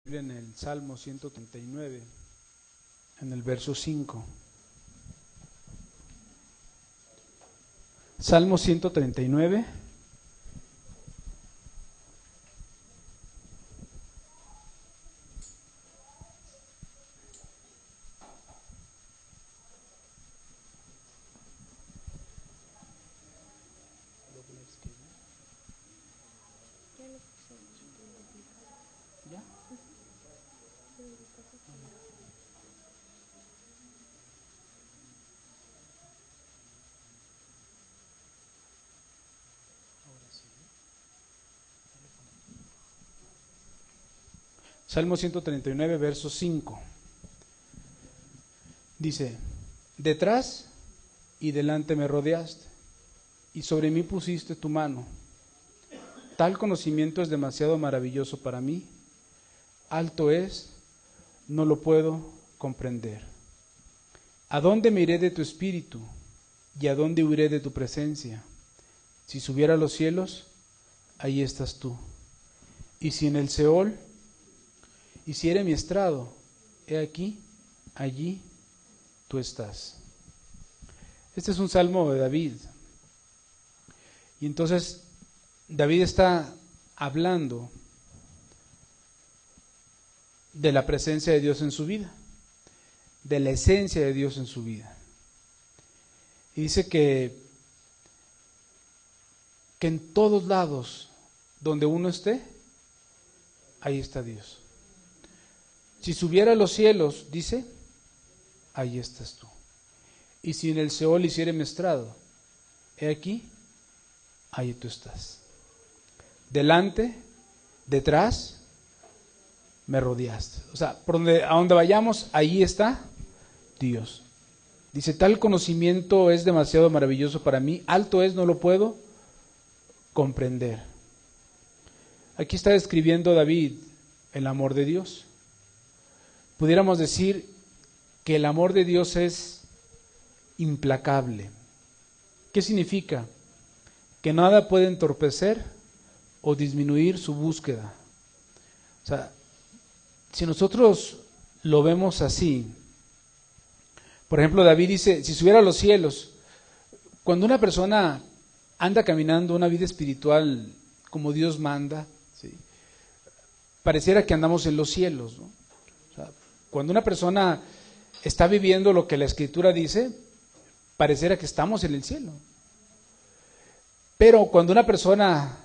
En el Salmo 139, en el verso 5. Salmo 139. ¿Ya? Salmo 139, verso 5. Dice: detrás y delante me rodeaste, y sobre mí pusiste tu mano. Tal conocimiento es demasiado maravilloso para mí. Alto es, no lo puedo comprender. ¿A dónde me iré de tu espíritu? ¿Y a dónde huiré de tu presencia? Si subiera a los cielos, ahí estás tú. Y si en el Seol hiciere mi estrado, he aquí, allí tú estás. Este es un salmo de David. Y entonces David está hablando de la presencia de Dios en su vida, de la esencia de Dios en su vida. Y dice que en todos lados donde uno esté, ahí está Dios. Si subiera a los cielos, dice, ahí estás tú. Y si en el Seol hiciere mi estrado, he aquí, ahí tú estás. Delante, detrás, me rodeaste. O sea, a donde vayamos, ahí está Dios. Dice, tal conocimiento es demasiado maravilloso para mí, alto es, no lo puedo comprender. Aquí está describiendo David el amor de Dios. Pudiéramos decir que el amor de Dios es implacable. ¿Qué significa? Que nada puede entorpecer o disminuir su búsqueda. O sea, si nosotros lo vemos así, por ejemplo, David dice, si subiera a los cielos, cuando una persona anda caminando una vida espiritual como Dios manda, ¿sí?, pareciera que andamos en los cielos, ¿no? O sea, cuando una persona está viviendo lo que la Escritura dice, pareciera que estamos en el cielo. Pero cuando una persona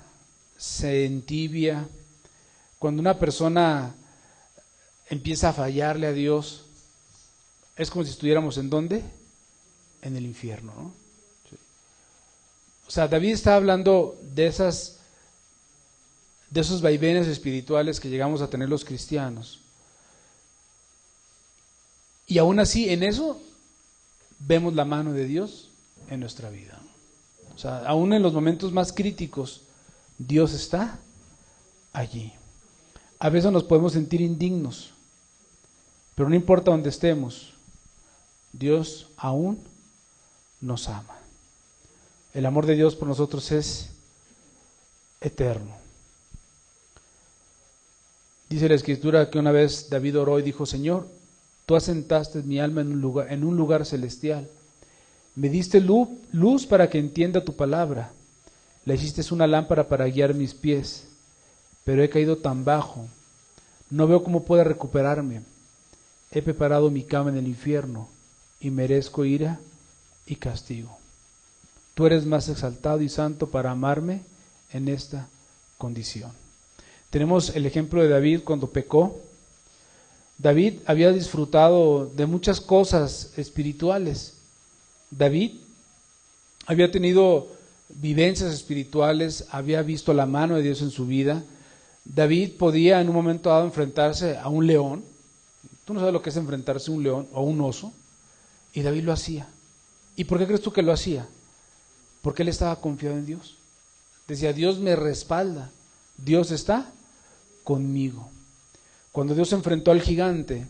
se entibia, cuando una persona empieza a fallarle a Dios, es como si estuviéramos ¿en dónde? En el infierno, ¿no? Sí. O sea, David está hablando de esos vaivenes espirituales que llegamos a tener los cristianos. Y aún así, en eso, vemos la mano de Dios en nuestra vida. O sea, aún en los momentos más críticos, Dios está allí. A veces nos podemos sentir indignos, pero no importa dónde estemos, Dios aún nos ama. El amor de Dios por nosotros es eterno. Dice la Escritura que una vez David oró y dijo: Señor, tú asentaste mi alma en un lugar celestial. Me diste luz para que entienda tu palabra. La hiciste una lámpara para guiar mis pies. Pero he caído tan bajo, no veo cómo pueda recuperarme. He preparado mi cama en el infierno y merezco ira y castigo. Tú eres más exaltado y santo para amarme en esta condición. Tenemos el ejemplo de David cuando pecó. David había disfrutado de muchas cosas espirituales. David había tenido vivencias espirituales, había visto la mano de Dios en su vida. David podía en un momento dado enfrentarse a un león. Tú no sabes lo que es enfrentarse a un león o a un oso. Y David lo hacía. ¿Y por qué crees tú que lo hacía? Porque él estaba confiado en Dios. Decía, Dios me respalda, Dios está conmigo. Cuando David se enfrentó al gigante,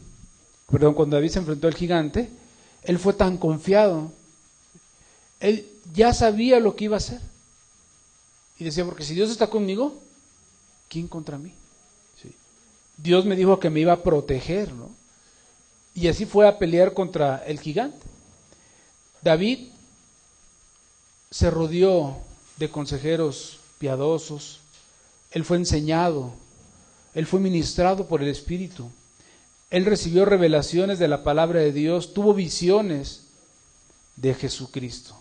él fue tan confiado. Él ya sabía lo que iba a hacer. Y decía, porque si Dios está conmigo, ¿quién contra mí? ¿Sí? Dios me dijo que me iba a proteger, ¿no? Y así fue a pelear contra el gigante. David se rodeó de consejeros piadosos, él fue enseñado, él fue ministrado por el Espíritu, él recibió revelaciones de la palabra de Dios, tuvo visiones de Jesucristo.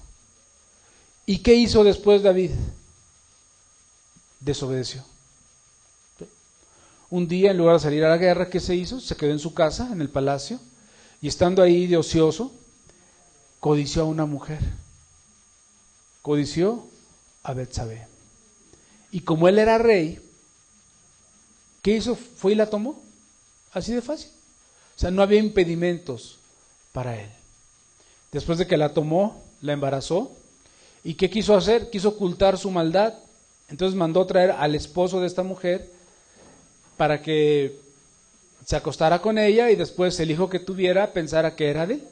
¿Y qué hizo después David? Desobedeció. Un día, en lugar de salir a la guerra, ¿qué se hizo? Se quedó en su casa, en el palacio, y estando ahí de ocioso, codició a una mujer. Codició a Betsabé. Y como él era rey, ¿qué hizo? Fue y la tomó. Así de fácil. O sea, no había impedimentos para él. Después de que la tomó, la embarazó. ¿Y qué quiso hacer? Quiso ocultar su maldad. Entonces mandó traer al esposo de esta mujer para que se acostara con ella y después el hijo que tuviera pensara que era de él.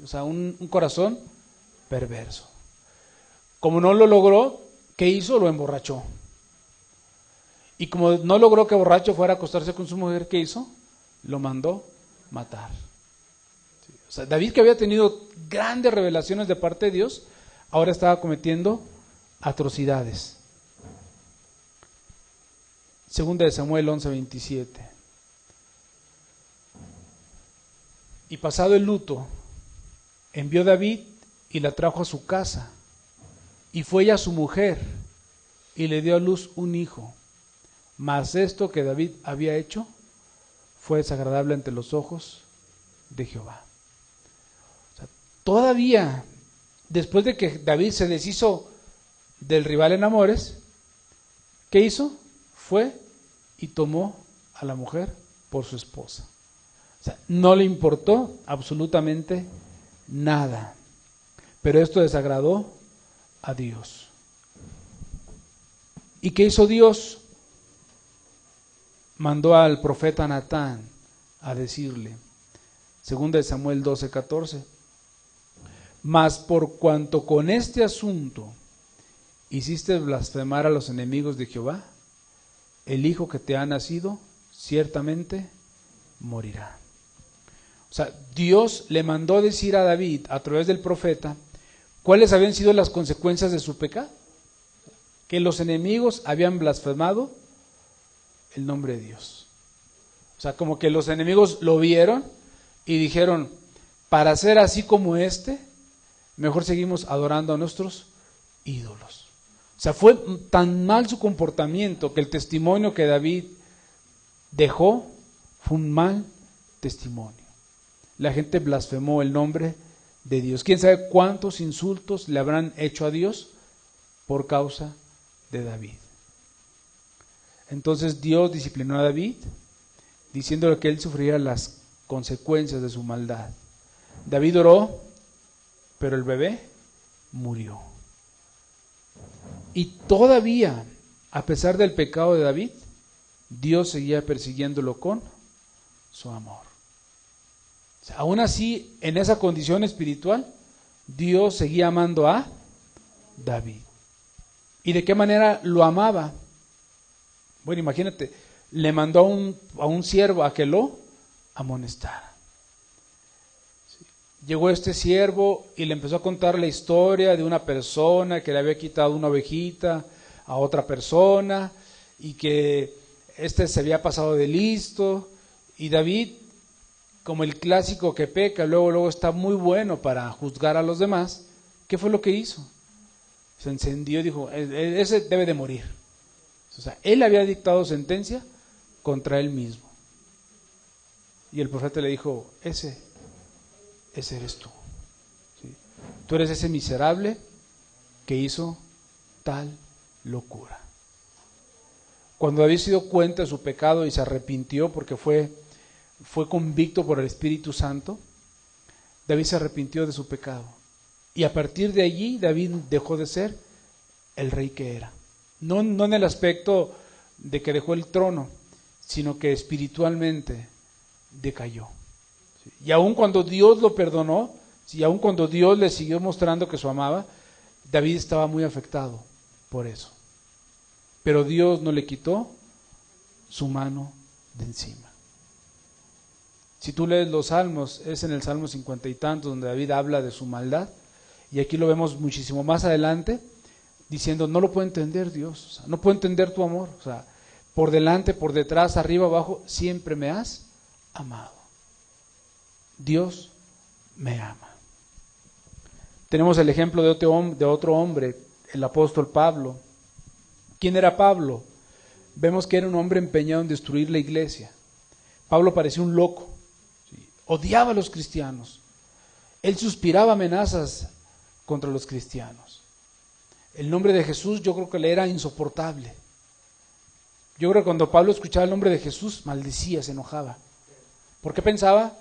O sea, un corazón perverso. Como no lo logró, ¿qué hizo? Lo emborrachó. Y como no logró que borracho fuera a acostarse con su mujer, ¿qué hizo? Lo mandó matar. O sea, David, que había tenido grandes revelaciones de parte de Dios, ahora estaba cometiendo atrocidades. Segunda de Samuel 11:27. Y pasado el luto, envió David y la trajo a su casa. Y fue ella su mujer y le dio a luz un hijo. Mas esto que David había hecho fue desagradable ante los ojos de Jehová. O sea, todavía después de que David se deshizo del rival en amores, ¿qué hizo? Fue y tomó a la mujer por su esposa. O sea, no le importó absolutamente nada. Pero esto desagradó a Dios. ¿Y qué hizo Dios? Mandó al profeta Natán a decirle, segunda de Samuel 12:14, mas por cuanto con este asunto hiciste blasfemar a los enemigos de Jehová, el hijo que te ha nacido ciertamente morirá. O sea, Dios le mandó decir a David a través del profeta cuáles habían sido las consecuencias de su pecado. Que los enemigos habían blasfemado el nombre de Dios. O sea, como que los enemigos lo vieron y dijeron, para ser así como mejor seguimos adorando a nuestros ídolos. O sea, fue tan mal su comportamiento que el testimonio que David dejó fue un mal testimonio. La gente blasfemó el nombre de Dios. ¿Quién sabe cuántos insultos le habrán hecho a Dios por causa de David? Entonces Dios disciplinó a David, diciéndole que él sufriría las consecuencias de su maldad. David oró, pero el bebé murió. Y todavía, a pesar del pecado de David, Dios seguía persiguiéndolo con su amor. O sea, aún así, en esa condición espiritual, Dios seguía amando a David. ¿Y de qué manera lo amaba? Bueno, imagínate, le mandó a un siervo a que lo amonestara. Sí. Llegó este siervo y le empezó a contar la historia de una persona que le había quitado una ovejita a otra persona y que se había pasado de listo. Y David, como el clásico que peca, luego está muy bueno para juzgar a los demás, ¿qué fue lo que hizo? Se encendió y dijo, ese debe de morir. O sea, él había dictado sentencia contra él mismo. Y el profeta le dijo, ese eres tú. ¿Sí? Tú eres ese miserable que hizo tal locura. Cuando David se dio cuenta de su pecado y se arrepintió porque fue convicto por el Espíritu Santo, David se arrepintió de su pecado. Y a partir de allí David dejó de ser el rey que era. No en el aspecto de que dejó el trono, sino que espiritualmente decayó. Y aun cuando Dios lo perdonó, y aun cuando Dios le siguió mostrando que su amaba, David estaba muy afectado por eso. Pero Dios no le quitó su mano de encima. Si tú lees los salmos, es en el Salmo 50 y tantos donde David habla de su maldad, y aquí lo vemos muchísimo más adelante, diciendo, no lo puedo entender Dios, o sea, no puedo entender tu amor, o sea, por delante, por detrás, arriba, abajo, siempre me has amado. Dios me ama. Tenemos el ejemplo de otro hombre, el apóstol Pablo. ¿Quién era Pablo? Vemos que era un hombre empeñado en destruir la iglesia. Pablo parecía un loco, ¿sí? Odiaba a los cristianos. Él suspiraba amenazas contra los cristianos. El nombre de Jesús yo creo que le era insoportable. Yo creo que cuando Pablo escuchaba el nombre de Jesús, maldecía, se enojaba. Porque pensaba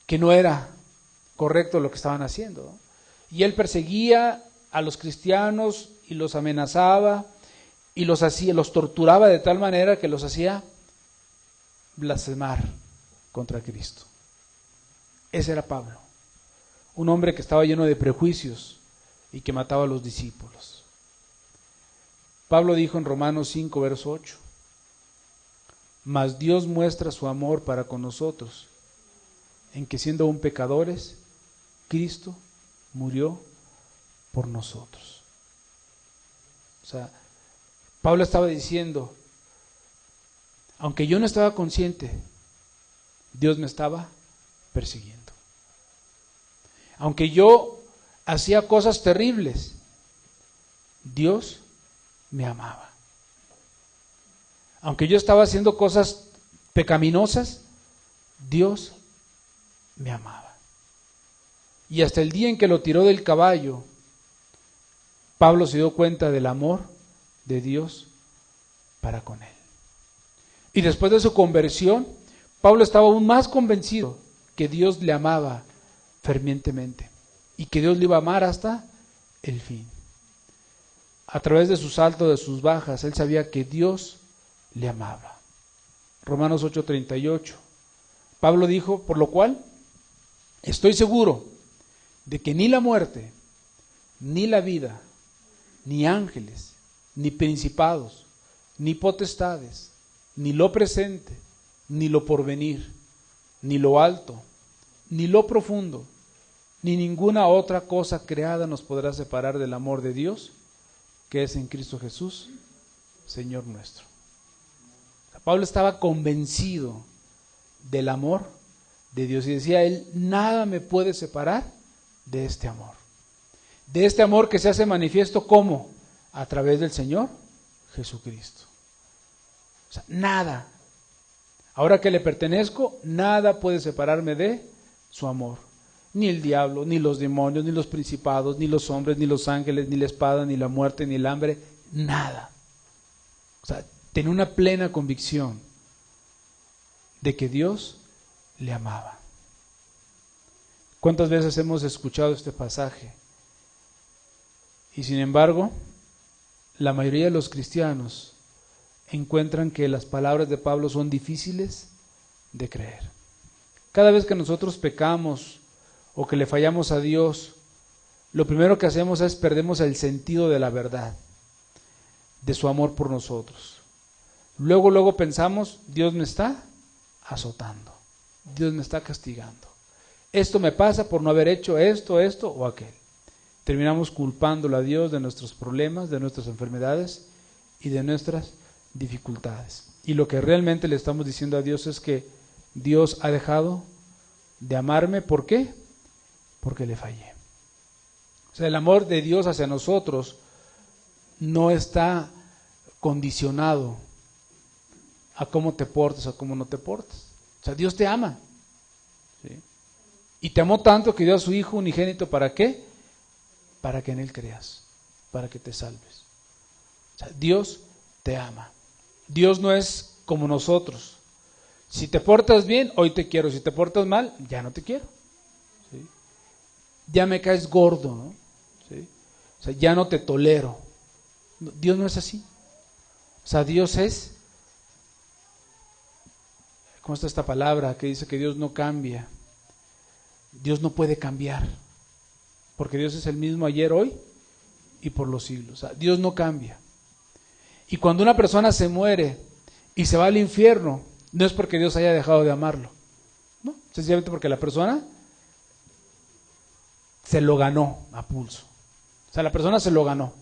que no era correcto lo que estaban haciendo, ¿no? Y él perseguía a los cristianos y los amenazaba y los torturaba de tal manera que los hacía blasfemar contra Cristo. Ese era Pablo, un hombre que estaba lleno de prejuicios y que mataba a los discípulos. Pablo dijo en Romanos 5, verso 8, mas Dios muestra su amor para con nosotros, en que siendo aún pecadores, Cristo murió por nosotros. O sea, Pablo estaba diciendo, aunque yo no estaba consciente, Dios me estaba persiguiendo. Aunque yo hacía cosas terribles, Dios me amaba. Aunque yo estaba haciendo cosas pecaminosas, Dios me amaba. Y hasta el día en que lo tiró del caballo, Pablo se dio cuenta del amor de Dios para con él. Y después de su conversión, Pablo estaba aún más convencido que Dios le amaba fervientemente y que Dios le iba a amar hasta el fin. A través de sus altos, de sus bajas, él sabía que Dios le amaba. Romanos 8:38. Pablo dijo, por lo cual estoy seguro de que ni la muerte, ni la vida, ni ángeles, ni principados, ni potestades, ni lo presente, ni lo porvenir, ni lo alto, ni lo profundo, ni ninguna otra cosa creada nos podrá separar del amor de Dios, que es en Cristo Jesús, Señor nuestro. Pablo estaba convencido del amor de Dios y decía él, nada me puede separar de este amor. De este amor que se hace manifiesto ¿cómo? A través del Señor Jesucristo. O sea, nada. Ahora que le pertenezco, nada puede separarme de su amor. Ni el diablo, ni los demonios, ni los principados, ni los hombres, ni los ángeles, ni la espada, ni la muerte, ni el hambre, nada. O sea, tenía una plena convicción de que Dios le amaba. ¿Cuántas veces hemos escuchado este pasaje? Y sin embargo, la mayoría de los cristianos encuentran que las palabras de Pablo son difíciles de creer. Cada vez que nosotros pecamos o que le fallamos a Dios, lo primero que hacemos es perdemos el sentido de la verdad, de su amor por nosotros. Luego pensamos, Dios me está azotando, Dios me está castigando. Esto me pasa por no haber hecho esto o aquel. Terminamos culpándolo a Dios de nuestros problemas, de nuestras enfermedades y de nuestras dificultades. Y lo que realmente le estamos diciendo a Dios es que Dios ha dejado de amarme. ¿Por qué? Porque le fallé. O sea, el amor de Dios hacia nosotros no está condicionado a cómo te portes o cómo no te portes. O sea, Dios te ama. ¿Sí? Y te amó tanto que dio a su Hijo unigénito. ¿Para qué? Para que en Él creas, para que te salves. O sea, Dios te ama. Dios no es como nosotros. Si te portas bien, hoy te quiero. Si te portas mal, ya no te quiero. ¿Sí? Ya me caes gordo, ¿no? ¿Sí? O sea, ya no te tolero. Dios no es así. O sea, Dios es, ¿cómo está esta palabra que dice que Dios no cambia? Dios no puede cambiar, porque Dios es el mismo ayer, hoy y por los siglos. O sea, Dios no cambia. Y cuando una persona se muere y se va al infierno, no es porque Dios haya dejado de amarlo, no, sencillamente porque la persona se lo ganó a pulso. O sea, la persona se lo ganó.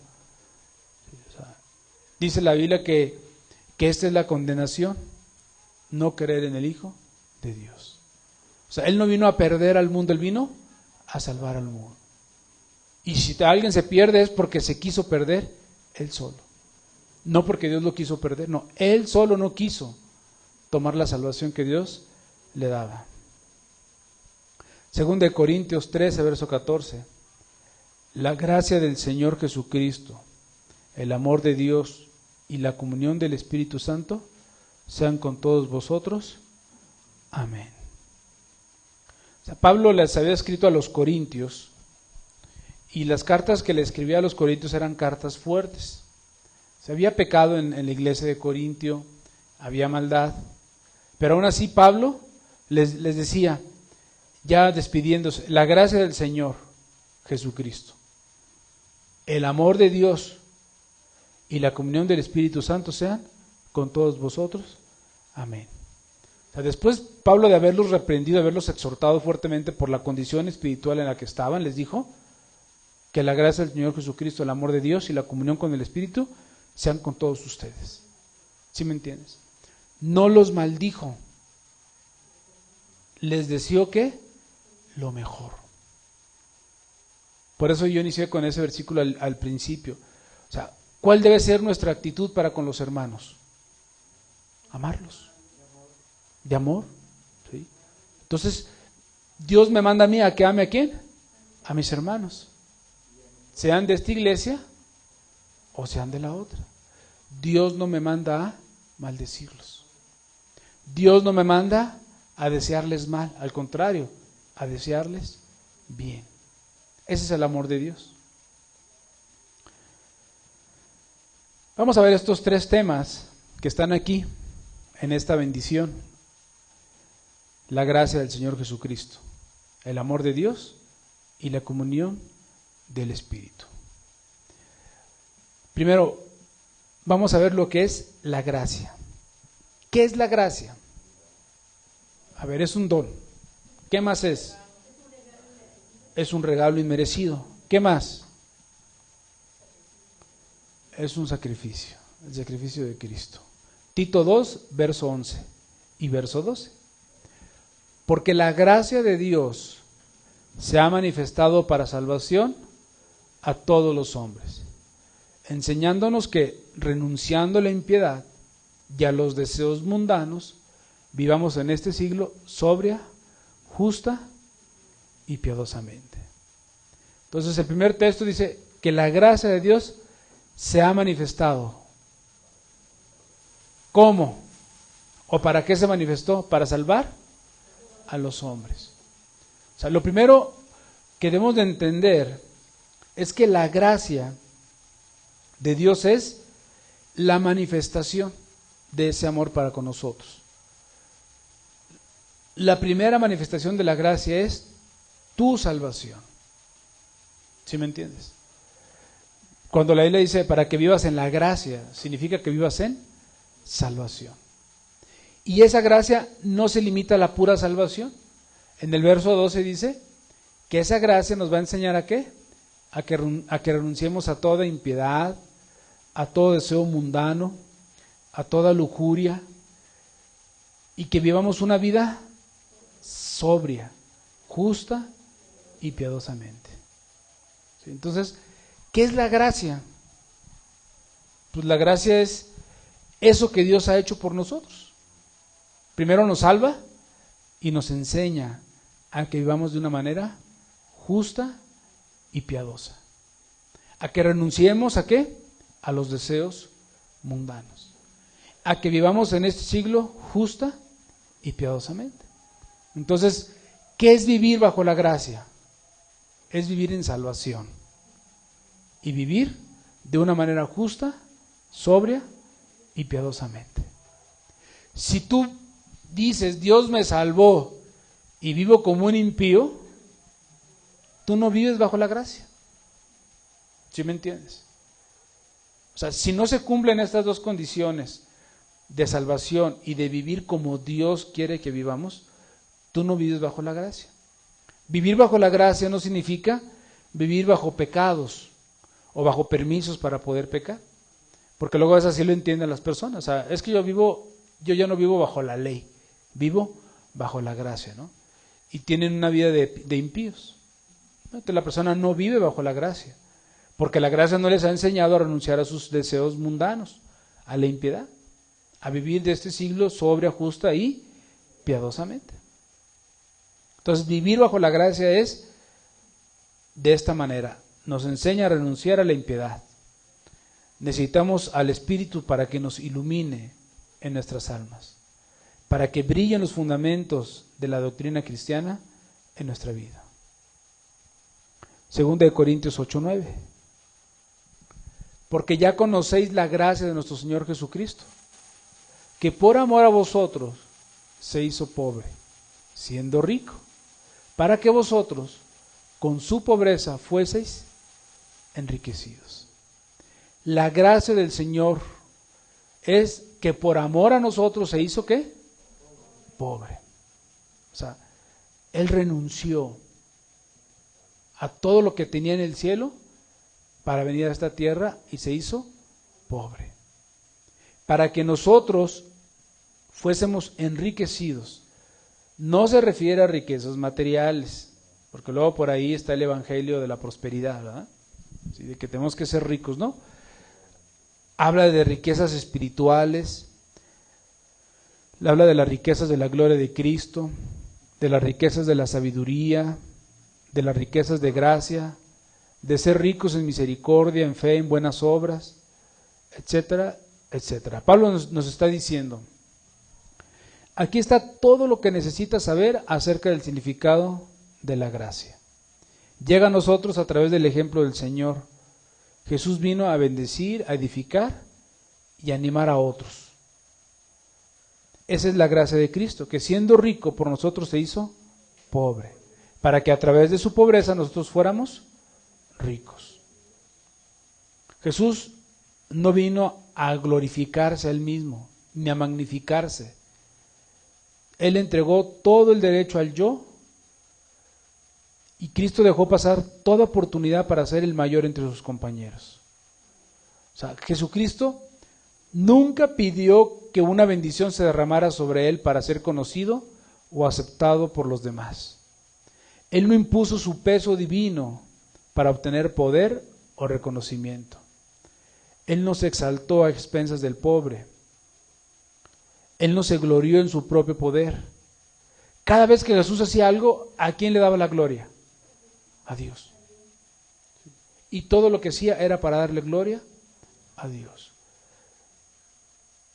O sea, dice la Biblia que esta es la condenación, no creer en el Hijo de Dios. O sea, Él no vino a perder al mundo, Él vino a salvar al mundo. Y si alguien se pierde es porque se quiso perder Él solo. No porque Dios lo quiso perder, no, Él solo no quiso tomar la salvación que Dios le daba. Según de Corintios 13, verso 14, la gracia del Señor Jesucristo, el amor de Dios y la comunión del Espíritu Santo sean con todos vosotros. Amén. O sea, Pablo les había escrito a los corintios y las cartas que le escribía a los corintios eran cartas fuertes. Se había pecado en la iglesia de Corintio, había maldad, pero aún así Pablo les decía, ya despidiéndose, la gracia del Señor Jesucristo, el amor de Dios y la comunión del Espíritu Santo sean con todos vosotros. Amén. O sea, después Pablo de haberlos reprendido, haberlos exhortado fuertemente por la condición espiritual en la que estaban, les dijo que la gracia del Señor Jesucristo, el amor de Dios y la comunión con el Espíritu sean con todos ustedes. ¿Sí me entiendes? No los maldijo, les deseó ¿qué? Lo mejor. Por eso yo inicié con ese versículo al principio. O sea, ¿cuál debe ser nuestra actitud para con los hermanos? Amarlos. De amor. ¿Sí? Entonces, Dios me manda a mí a que ame a quién? A mis hermanos. Sean de esta iglesia o sean de la otra. Dios no me manda a maldecirlos. Dios no me manda a desearles mal, al contrario, a desearles bien. Ese es el amor de Dios. Vamos a ver estos tres temas que están aquí en esta bendición. La gracia del Señor Jesucristo, el amor de Dios y la comunión del Espíritu. Primero, vamos a ver lo que es la gracia. ¿Qué es la gracia? A ver, es un don. ¿Qué más es? Es un regalo inmerecido. ¿Qué más? Es un sacrificio, el sacrificio de Cristo. Tito 2, verso 11 y verso 12. Porque la gracia de Dios se ha manifestado para salvación a todos los hombres, enseñándonos que, renunciando a la impiedad y a los deseos mundanos, vivamos en este siglo sobria, justa y piadosamente. Entonces el primer texto dice que la gracia de Dios se ha manifestado. ¿Cómo? ¿O para qué se manifestó? Para salvar a los hombres. O sea, lo primero que debemos de entender es que la gracia de Dios es la manifestación de ese amor para con nosotros. La primera manifestación de la gracia es tu salvación. ¿Sí me entiendes? Cuando la Biblia dice para que vivas en la gracia, significa que vivas en salvación. Y esa gracia no se limita a la pura salvación. En el verso 12 dice que esa gracia nos va a enseñar ¿a qué? A que renunciemos a toda impiedad, a todo deseo mundano, a toda lujuria, y que vivamos una vida sobria, justa y piadosamente. ¿Sí? Entonces, ¿qué es la gracia? Pues la gracia es eso que Dios ha hecho por nosotros. Primero nos salva y nos enseña a que vivamos de una manera justa y piadosa. A que renunciemos ¿a qué? A los deseos mundanos. A que vivamos en este siglo justa y piadosamente. Entonces, ¿qué es vivir bajo la gracia? Es vivir en salvación. Y vivir de una manera justa, sobria y piadosamente. Si tú dices, Dios me salvó y vivo como un impío, tú no vives bajo la gracia. ¿Sí me entiendes? O sea, si no se cumplen estas dos condiciones, de salvación y de vivir como Dios quiere que vivamos, tú no vives bajo la gracia. Vivir bajo la gracia no significa vivir bajo pecados o bajo permisos para poder pecar, porque luego así lo entienden las personas. O sea, es que yo ya no vivo bajo la ley, vivo bajo la gracia, ¿no? Y tienen una vida de impíos. Entonces la persona no vive bajo la gracia, porque la gracia no les ha enseñado a renunciar a sus deseos mundanos, a la impiedad, a vivir de este siglo sobria, justa y piadosamente. Entonces vivir bajo la gracia es de esta manera, nos enseña a renunciar a la impiedad. Necesitamos al Espíritu para que nos ilumine en nuestras almas, para que brillen los fundamentos de la doctrina cristiana en nuestra vida. Segunda de Corintios 8:9. Porque ya conocéis la gracia de nuestro Señor Jesucristo, que por amor a vosotros se hizo pobre, siendo rico, para que vosotros con su pobreza fueseis enriquecidos. La gracia del Señor es que por amor a nosotros se hizo ¿qué? Pobre. O sea, Él renunció a todo lo que tenía en el cielo para venir a esta tierra y se hizo pobre, para que nosotros fuésemos enriquecidos. No se refiere a riquezas materiales, porque luego por ahí está el evangelio de la prosperidad, ¿verdad? Sí, de que tenemos que ser ricos, ¿no? Habla de riquezas espirituales, habla de las riquezas de la gloria de Cristo, de las riquezas de la sabiduría, de las riquezas de gracia, de ser ricos en misericordia, en fe, en buenas obras, etcétera, etcétera. Pablo nos está diciendo, aquí está todo lo que necesitas saber acerca del significado de la gracia. Llega a nosotros a través del ejemplo del Señor. Jesús vino a bendecir, a edificar y a animar a otros. Esa es la gracia de Cristo, que siendo rico por nosotros se hizo pobre, para que a través de su pobreza nosotros fuéramos ricos. Jesús no vino a glorificarse a Él mismo, ni a magnificarse. Él entregó todo el derecho al yo, y Cristo dejó pasar toda oportunidad para ser el mayor entre sus compañeros. O sea, Jesucristo nunca pidió que una bendición se derramara sobre Él para ser conocido o aceptado por los demás. Él no impuso su peso divino para obtener poder o reconocimiento. Él no se exaltó a expensas del pobre. Él no se glorió en su propio poder. Cada vez que Jesús hacía algo, ¿a quién le daba la gloria? A Dios. Y todo lo que hacía era para darle gloria a Dios.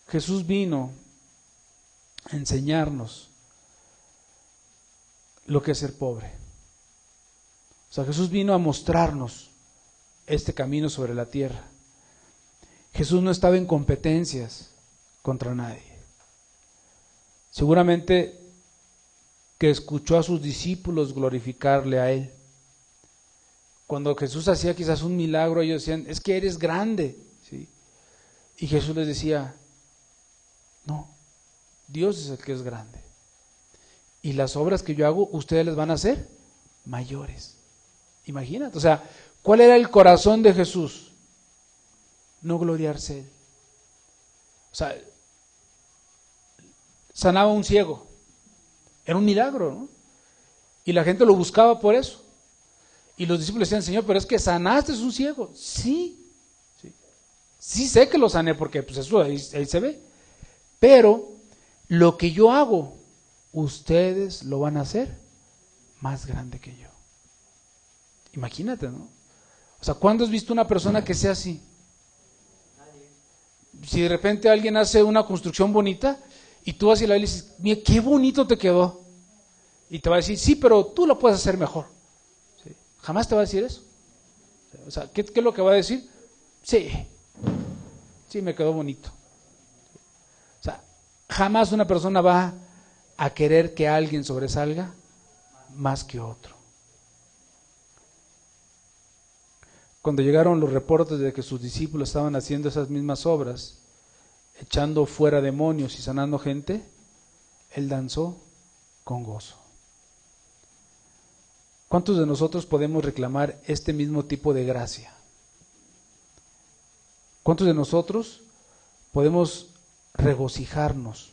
Jesús vino a enseñarnos lo que es ser pobre. O sea, Jesús vino a mostrarnos este camino sobre la tierra. Jesús no estaba en competencias contra nadie. Seguramente que escuchó a sus discípulos glorificarle a Él. Cuando Jesús hacía quizás un milagro, ellos decían, es que eres grande, ¿sí? Y Jesús les decía, no, Dios es el que es grande. Y las obras que yo hago, ustedes les van a hacer mayores. Imagínate, o sea, ¿cuál era el corazón de Jesús? No gloriarse Él. O sea, sanaba a un ciego. Era un milagro, ¿no? Y la gente lo buscaba por eso. Y los discípulos decían, Señor, pero es que sanaste a un ciego. Sí, sí sé que lo sané porque pues eso ahí se ve. Pero lo que yo hago, ustedes lo van a hacer más grande que yo. Imagínate, ¿no? O sea, ¿cuándo has visto una persona que sea así? Si de repente alguien hace una construcción bonita y tú vas y la ves y dices, mira, qué bonito te quedó. Y te va a decir, sí, pero tú lo puedes hacer mejor. ¿Sí? Jamás te va a decir eso. O sea, ¿qué es lo que va a decir? Sí, me quedó bonito. O sea, jamás una persona va a querer que alguien sobresalga más que otro. Cuando llegaron los reportes de que sus discípulos estaban haciendo esas mismas obras, echando fuera demonios y sanando gente, Él danzó con gozo. ¿Cuántos de nosotros podemos reclamar este mismo tipo de gracia? ¿Cuántos de nosotros podemos regocijarnos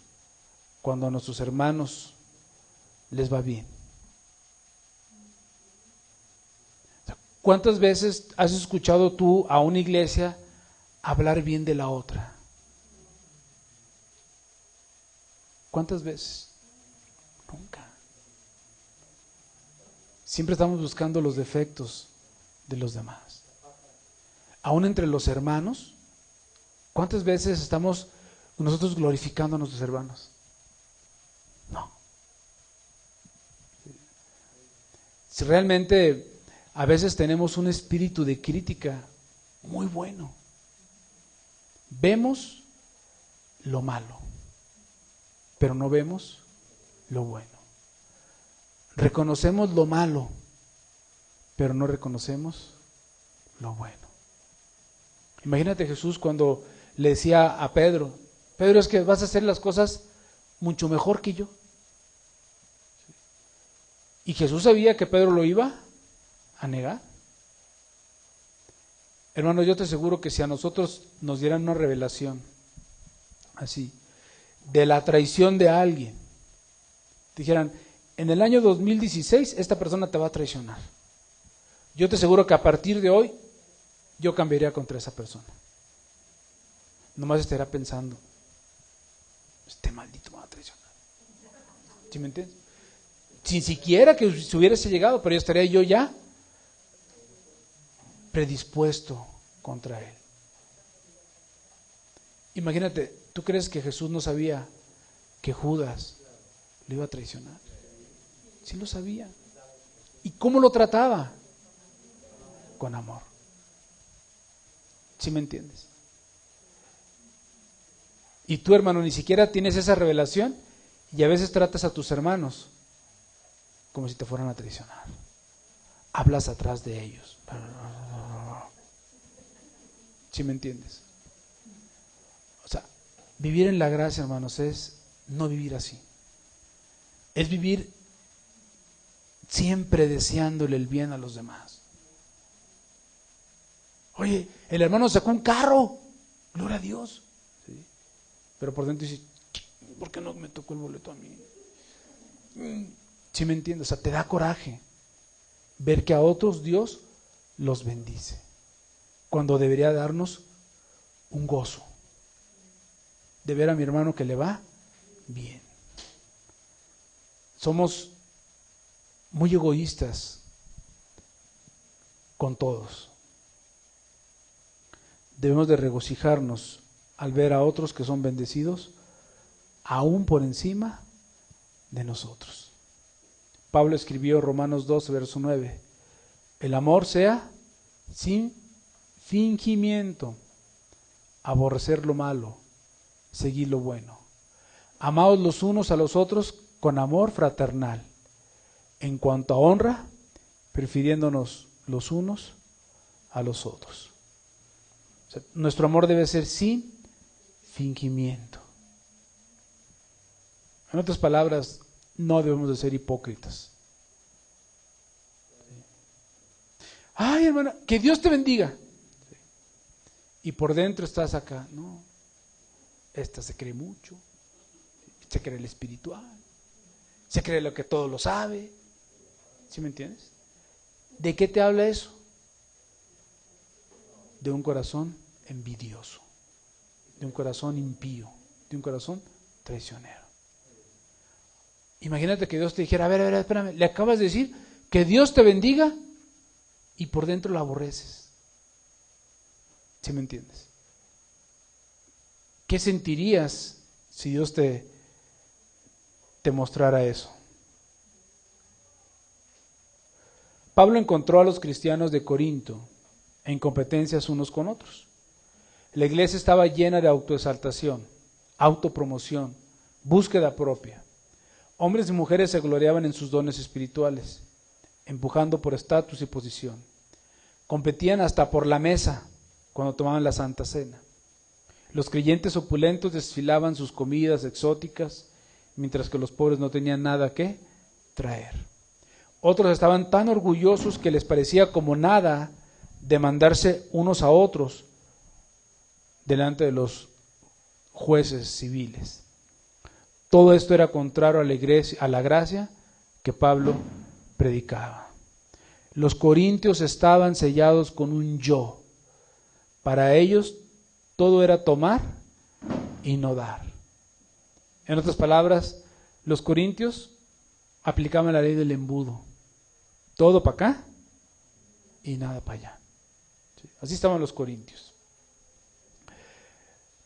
cuando a nuestros hermanos les va bien? ¿Cuántas veces has escuchado tú a una iglesia hablar bien de la otra? ¿Cuántas veces? Nunca. Siempre estamos buscando los defectos de los demás. Aún entre los hermanos, ¿cuántas veces estamos nosotros glorificando a nuestros hermanos? No. Si realmente a veces tenemos un espíritu de crítica muy bueno. Vemos lo malo, pero no vemos lo bueno. Reconocemos lo malo, pero no reconocemos lo bueno. Imagínate Jesús cuando le decía a Pedro, Pedro, es que vas a hacer las cosas mucho mejor que yo. Y Jesús sabía que Pedro lo iba a negar. Hermano, yo te aseguro que si a nosotros nos dieran una revelación así, de la traición de alguien, dijeran, en el año 2016 esta persona te va a traicionar. Yo te aseguro que a partir de hoy yo cambiaría contra esa persona. Nomás estaría pensando, este maldito me va a traicionar. ¿Sí me entiendes? Sin siquiera que se hubiese llegado, pero yo estaría yo ya predispuesto contra él. Imagínate, ¿tú crees que Jesús no sabía que Judas lo iba a traicionar? Sí lo sabía. ¿Y cómo lo trataba? Con amor. ¿Sí me entiendes? Y tú, hermano, ni siquiera tienes esa revelación y a veces tratas a tus hermanos como si te fueran a traicionar. Hablas atrás de ellos. ¿Sí me entiendes? O sea, vivir en la gracia, hermanos, es no vivir así. Es vivir siempre deseándole el bien a los demás. Oye, el hermano sacó un carro, gloria a Dios. ¿Sí? Pero por dentro dice, ¿por qué no me tocó el boleto a mí? ¿Sí me entiendes? O sea, te da coraje ver que a otros Dios los bendice, cuando debería darnos un gozo de ver a mi hermano que le va bien. Somos muy egoístas con todos. Debemos de regocijarnos al ver a otros que son bendecidos, aún por encima de nosotros. Pablo escribió Romanos 2, verso 9, el amor sea sin fingimiento, aborrecer lo malo, seguir lo bueno. Amaos los unos a los otros con amor fraternal. En cuanto a honra, prefiriéndonos los unos a los otros. O sea, nuestro amor debe ser sin fingimiento. En otras palabras, no debemos de ser hipócritas. Ay, hermana, que Dios te bendiga. Y por dentro estás acá, no. Esta se cree mucho, se cree el espiritual, se cree lo que todo lo sabe. ¿Sí me entiendes? ¿De qué te habla eso? De un corazón envidioso, de un corazón impío, de un corazón traicionero. Imagínate que Dios te dijera, a ver, espérame, le acabas de decir que Dios te bendiga y por dentro lo aborreces. ¿Sí me entiendes? ¿Qué sentirías si Dios te mostrara eso? Pablo encontró a los cristianos de Corinto en competencias unos con otros. La iglesia estaba llena de autoexaltación, autopromoción, búsqueda propia. Hombres y mujeres se gloriaban en sus dones espirituales, empujando por estatus y posición. Competían hasta por la mesa cuando tomaban la Santa Cena. Los creyentes opulentos desfilaban sus comidas exóticas, mientras que los pobres no tenían nada que traer. Otros estaban tan orgullosos que les parecía como nada demandarse unos a otros delante de los jueces civiles. Todo esto era contrario a la gracia que Pablo predicaba. Los corintios estaban sellados con un yo. Para ellos todo era tomar y no dar. En otras palabras, los corintios aplicaban la ley del embudo. Todo para acá y nada para allá. ¿Sí? Así estaban los corintios.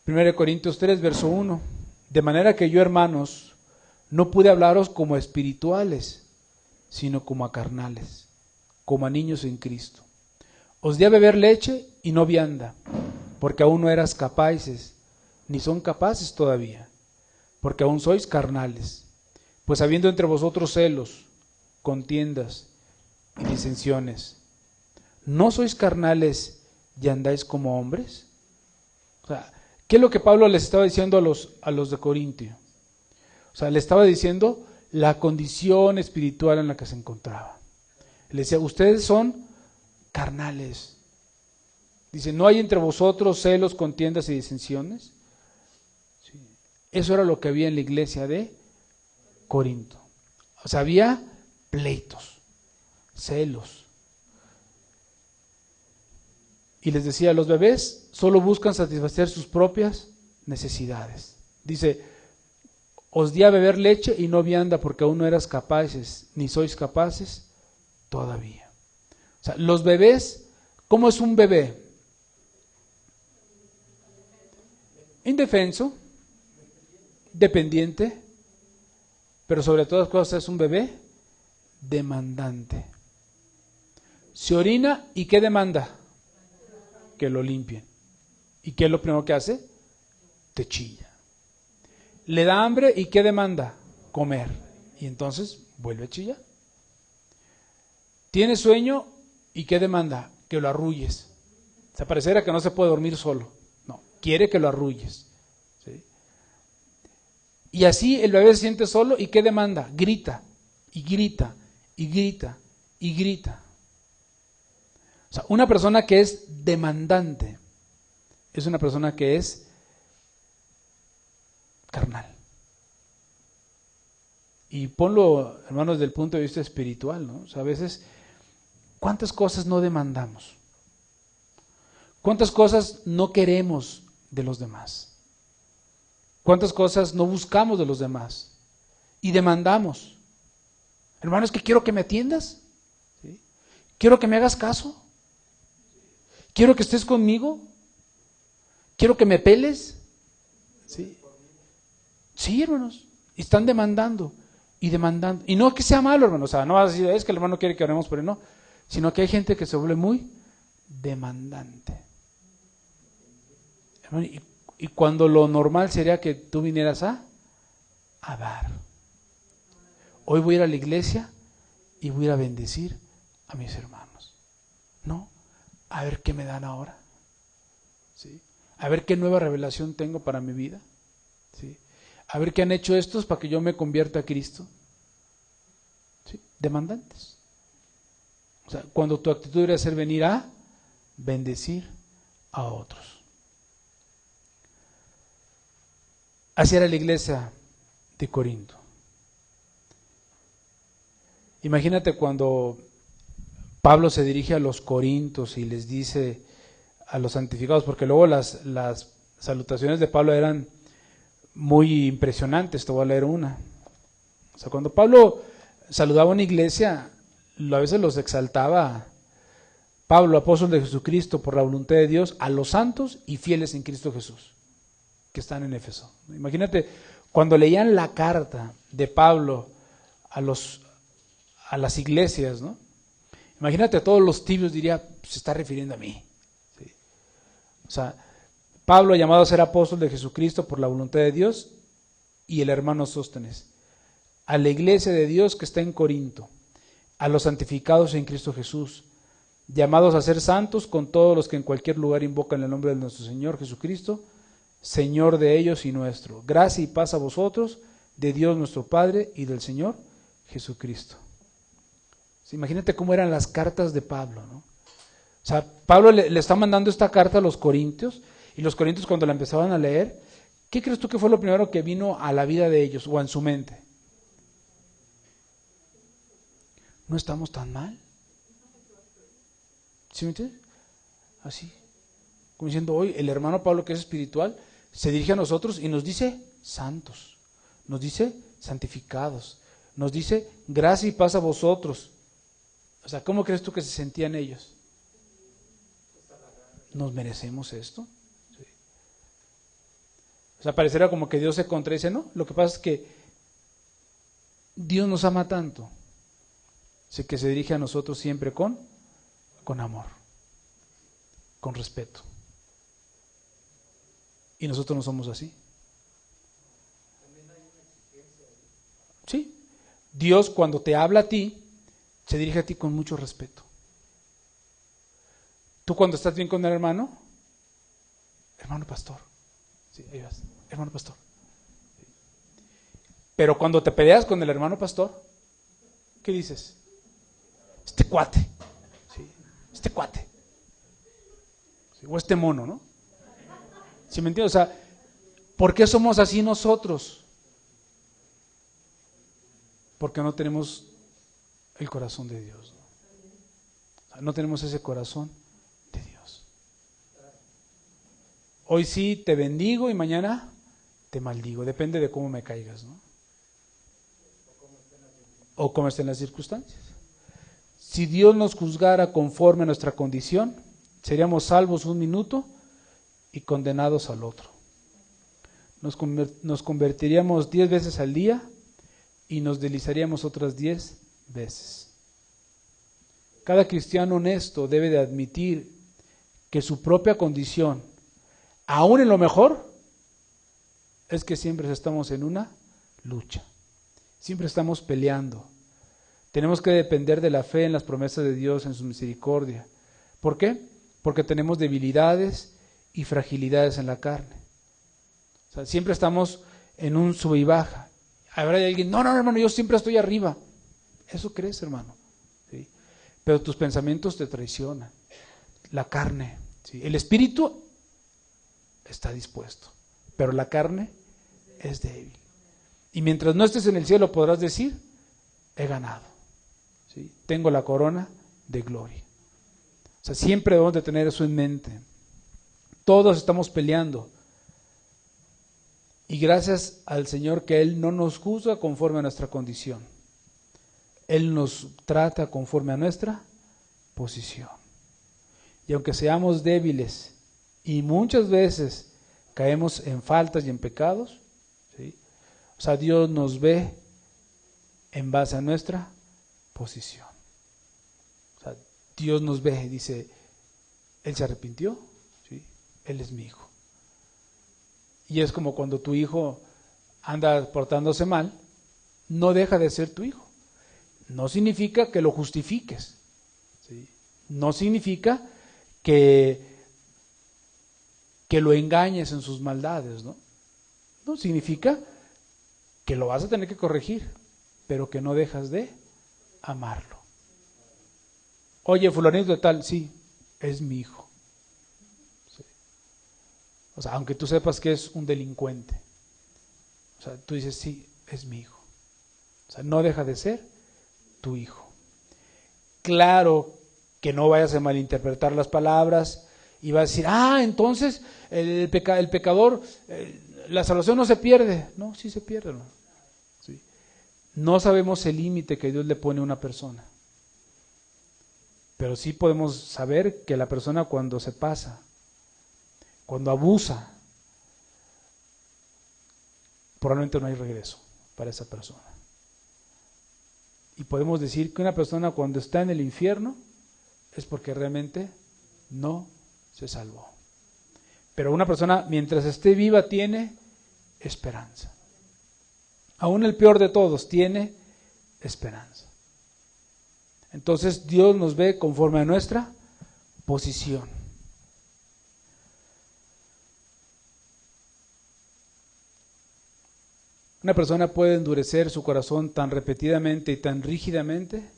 1 Corintios 3, verso 1. De manera que yo, hermanos, no pude hablaros como a espirituales, sino como a carnales, como a niños en Cristo. Os di a beber leche y no vianda, porque aún no eras capaces, ni son capaces todavía, porque aún sois carnales. Pues habiendo entre vosotros celos, contiendas y disensiones, ¿no sois carnales y andáis como hombres? O sea, ¿qué es lo que Pablo les estaba diciendo a los de Corintio? O sea, le estaba diciendo la condición espiritual en la que se encontraba. Le decía, ustedes son carnales. Dice, ¿no hay entre vosotros celos, contiendas y disensiones? Sí. Eso era lo que había en la iglesia de Corinto. O sea, había pleitos, celos. Y les decía, los bebés solo buscan satisfacer sus propias necesidades. Dice, os di a beber leche y no vianda porque aún no eras capaces, ni sois capaces todavía. O sea, los bebés, ¿cómo es un bebé? Indefenso, dependiente, pero sobre todas las cosas es un bebé demandante. Se orina y ¿qué demanda? Que lo limpien. ¿Y qué es lo primero que hace? Te chilla. Le da hambre y ¿qué demanda? Comer. Y entonces vuelve a chillar. Tiene sueño y ¿qué demanda? Que lo arrulles. Se pareciera que no se puede dormir solo. No, quiere que lo arrulles. ¿Sí? Y así el bebé se siente solo y ¿qué demanda? Grita y grita y grita y grita. O sea, una persona que es demandante es una persona que es carnal. Y ponlo, hermanos, desde el punto de vista espiritual, ¿no? O sea, a veces, ¿cuántas cosas no demandamos? ¿Cuántas cosas no queremos de los demás? ¿Cuántas cosas no buscamos de los demás? Y demandamos. Hermano, es que quiero que me atiendas. ¿Sí? Quiero que me hagas caso. Quiero que estés conmigo. Quiero que me peles. Sí, sí, hermanos. Están demandando y demandando. Y no que sea malo, hermanos. O sea, no vas a decir, es que el hermano quiere que oremos por él, no. Sino que hay gente que se vuelve muy demandante. Hermano, y cuando lo normal sería que tú vinieras a dar. Hoy voy a ir a la iglesia y voy a ir a bendecir a mis hermanos. No, a ver qué me dan ahora. ¿Sí? A ver qué nueva revelación tengo para mi vida. ¿Sí? A ver qué han hecho estos para que yo me convierta a Cristo. ¿Sí? Demandantes. O sea, cuando tu actitud debería ser venir a bendecir a otros. Así era la iglesia de Corinto. Imagínate cuando Pablo se dirige a los corintios y les dice a los santificados, porque luego las salutaciones de Pablo eran muy impresionantes. Te voy a leer una. O sea, cuando Pablo saludaba a una iglesia, a veces los exaltaba. Pablo, apóstol de Jesucristo, por la voluntad de Dios, a los santos y fieles en Cristo Jesús, que están en Éfeso. Imagínate, cuando leían la carta de Pablo a las iglesias, ¿no? Imagínate a todos los tibios, diría, se está refiriendo a mí. ¿Sí? O sea, Pablo, llamado a ser apóstol de Jesucristo por la voluntad de Dios, y el hermano Sóstenes, a la iglesia de Dios que está en Corinto, a los santificados en Cristo Jesús, llamados a ser santos con todos los que en cualquier lugar invocan el nombre de nuestro Señor Jesucristo, Señor de ellos y nuestro. Gracia y paz a vosotros, de Dios nuestro Padre y del Señor Jesucristo. Imagínate cómo eran las cartas de Pablo, ¿no? O sea, Pablo le está mandando esta carta a los corintios, y los corintios cuando la empezaban a leer, ¿qué crees tú que fue lo primero que vino a la vida de ellos o en su mente? No estamos tan mal. ¿Sí me entiendes? Así, como diciendo, hoy el hermano Pablo, que es espiritual, se dirige a nosotros y nos dice santos, nos dice santificados, nos dice gracia y paz a vosotros. O sea, ¿cómo crees tú que se sentían ellos? ¿Nos merecemos esto? Sí. O sea, pareciera como que Dios se contradice, ¿no? Lo que pasa es que Dios nos ama tanto, así que se dirige a nosotros siempre con amor, con respeto. Y nosotros no somos así. Sí. Dios cuando te habla a ti, se dirige a ti con mucho respeto. Tú cuando estás bien con el hermano pastor, sí, ahí vas, hermano pastor. Pero cuando te peleas con el hermano pastor, ¿qué dices? Este cuate, sí, este cuate, sí, o este mono, ¿no? ¿Sí me entiendes? O sea, ¿por qué somos así nosotros? Porque no tenemos el corazón de Dios, ¿no? O sea, no tenemos ese corazón de Dios. Hoy sí te bendigo y mañana te maldigo, depende de cómo me caigas, ¿no? O cómo estén las circunstancias. Si Dios nos juzgara conforme a nuestra condición, seríamos salvos un minuto y condenados al otro. Nos convertiríamos 10 veces al día y nos deslizaríamos otras 10 veces. Cada cristiano honesto debe de admitir que su propia condición, aún en lo mejor, es que siempre estamos en una lucha. Siempre estamos peleando. Tenemos que depender de la fe en las promesas de Dios, en su misericordia. ¿Por qué? Porque tenemos debilidades y fragilidades en la carne. O sea, siempre estamos en un sube y baja. Habrá alguien, no, hermano, yo siempre estoy arriba. Eso crees, hermano. ¿Sí? Pero tus pensamientos te traicionan. La carne, ¿sí? El espíritu está dispuesto, pero la carne es débil. Y mientras no estés en el cielo podrás decir, he ganado. ¿Sí? Tengo la corona de gloria. O sea, siempre debemos de tener eso en mente. Todos estamos peleando. Y gracias al Señor que Él no nos juzga conforme a nuestra condición. Él nos trata conforme a nuestra posición. Y aunque seamos débiles y muchas veces caemos en faltas y en pecados, ¿sí? O sea, Dios nos ve en base a nuestra posición. O sea, Dios nos ve y dice, Él se arrepintió, ¿sí? Él es mi hijo. Y es como cuando tu hijo anda portándose mal, no deja de ser tu hijo. No significa que lo justifiques, ¿sí? No significa que lo engañes en sus maldades, ¿no? No significa que lo vas a tener que corregir, pero que no dejas de amarlo. Oye, fulanito de tal, sí, es mi hijo. Sí. O sea, aunque tú sepas que es un delincuente, o sea, tú dices, sí, es mi hijo. O sea, no deja de ser tu hijo. Claro que no vayas a malinterpretar las palabras y vas a decir, entonces el pecador, la salvación no se pierde. No, sí se pierde, ¿no? Sí. No sabemos el límite que Dios le pone a una persona, pero sí podemos saber que la persona cuando se pasa, cuando abusa, probablemente no hay regreso para esa persona. Y podemos decir que una persona cuando está en el infierno es porque realmente no se salvó. Pero una persona mientras esté viva tiene esperanza. Aún el peor de todos tiene esperanza. Entonces Dios nos ve conforme a nuestra posición. Una persona puede endurecer su corazón tan repetidamente y tan rígidamente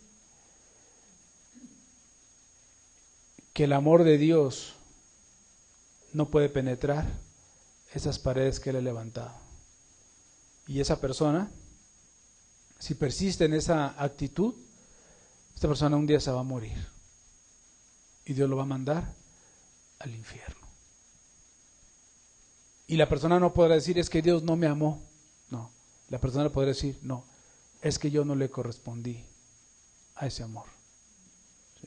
que el amor de Dios no puede penetrar esas paredes que Él ha levantado. Y esa persona, si persiste en esa actitud, esta persona un día se va a morir. Y Dios lo va a mandar al infierno. Y la persona no podrá decir, es que Dios no me amó. No, la persona podrá decir, no, es que yo no le correspondí a ese amor. ¿Sí?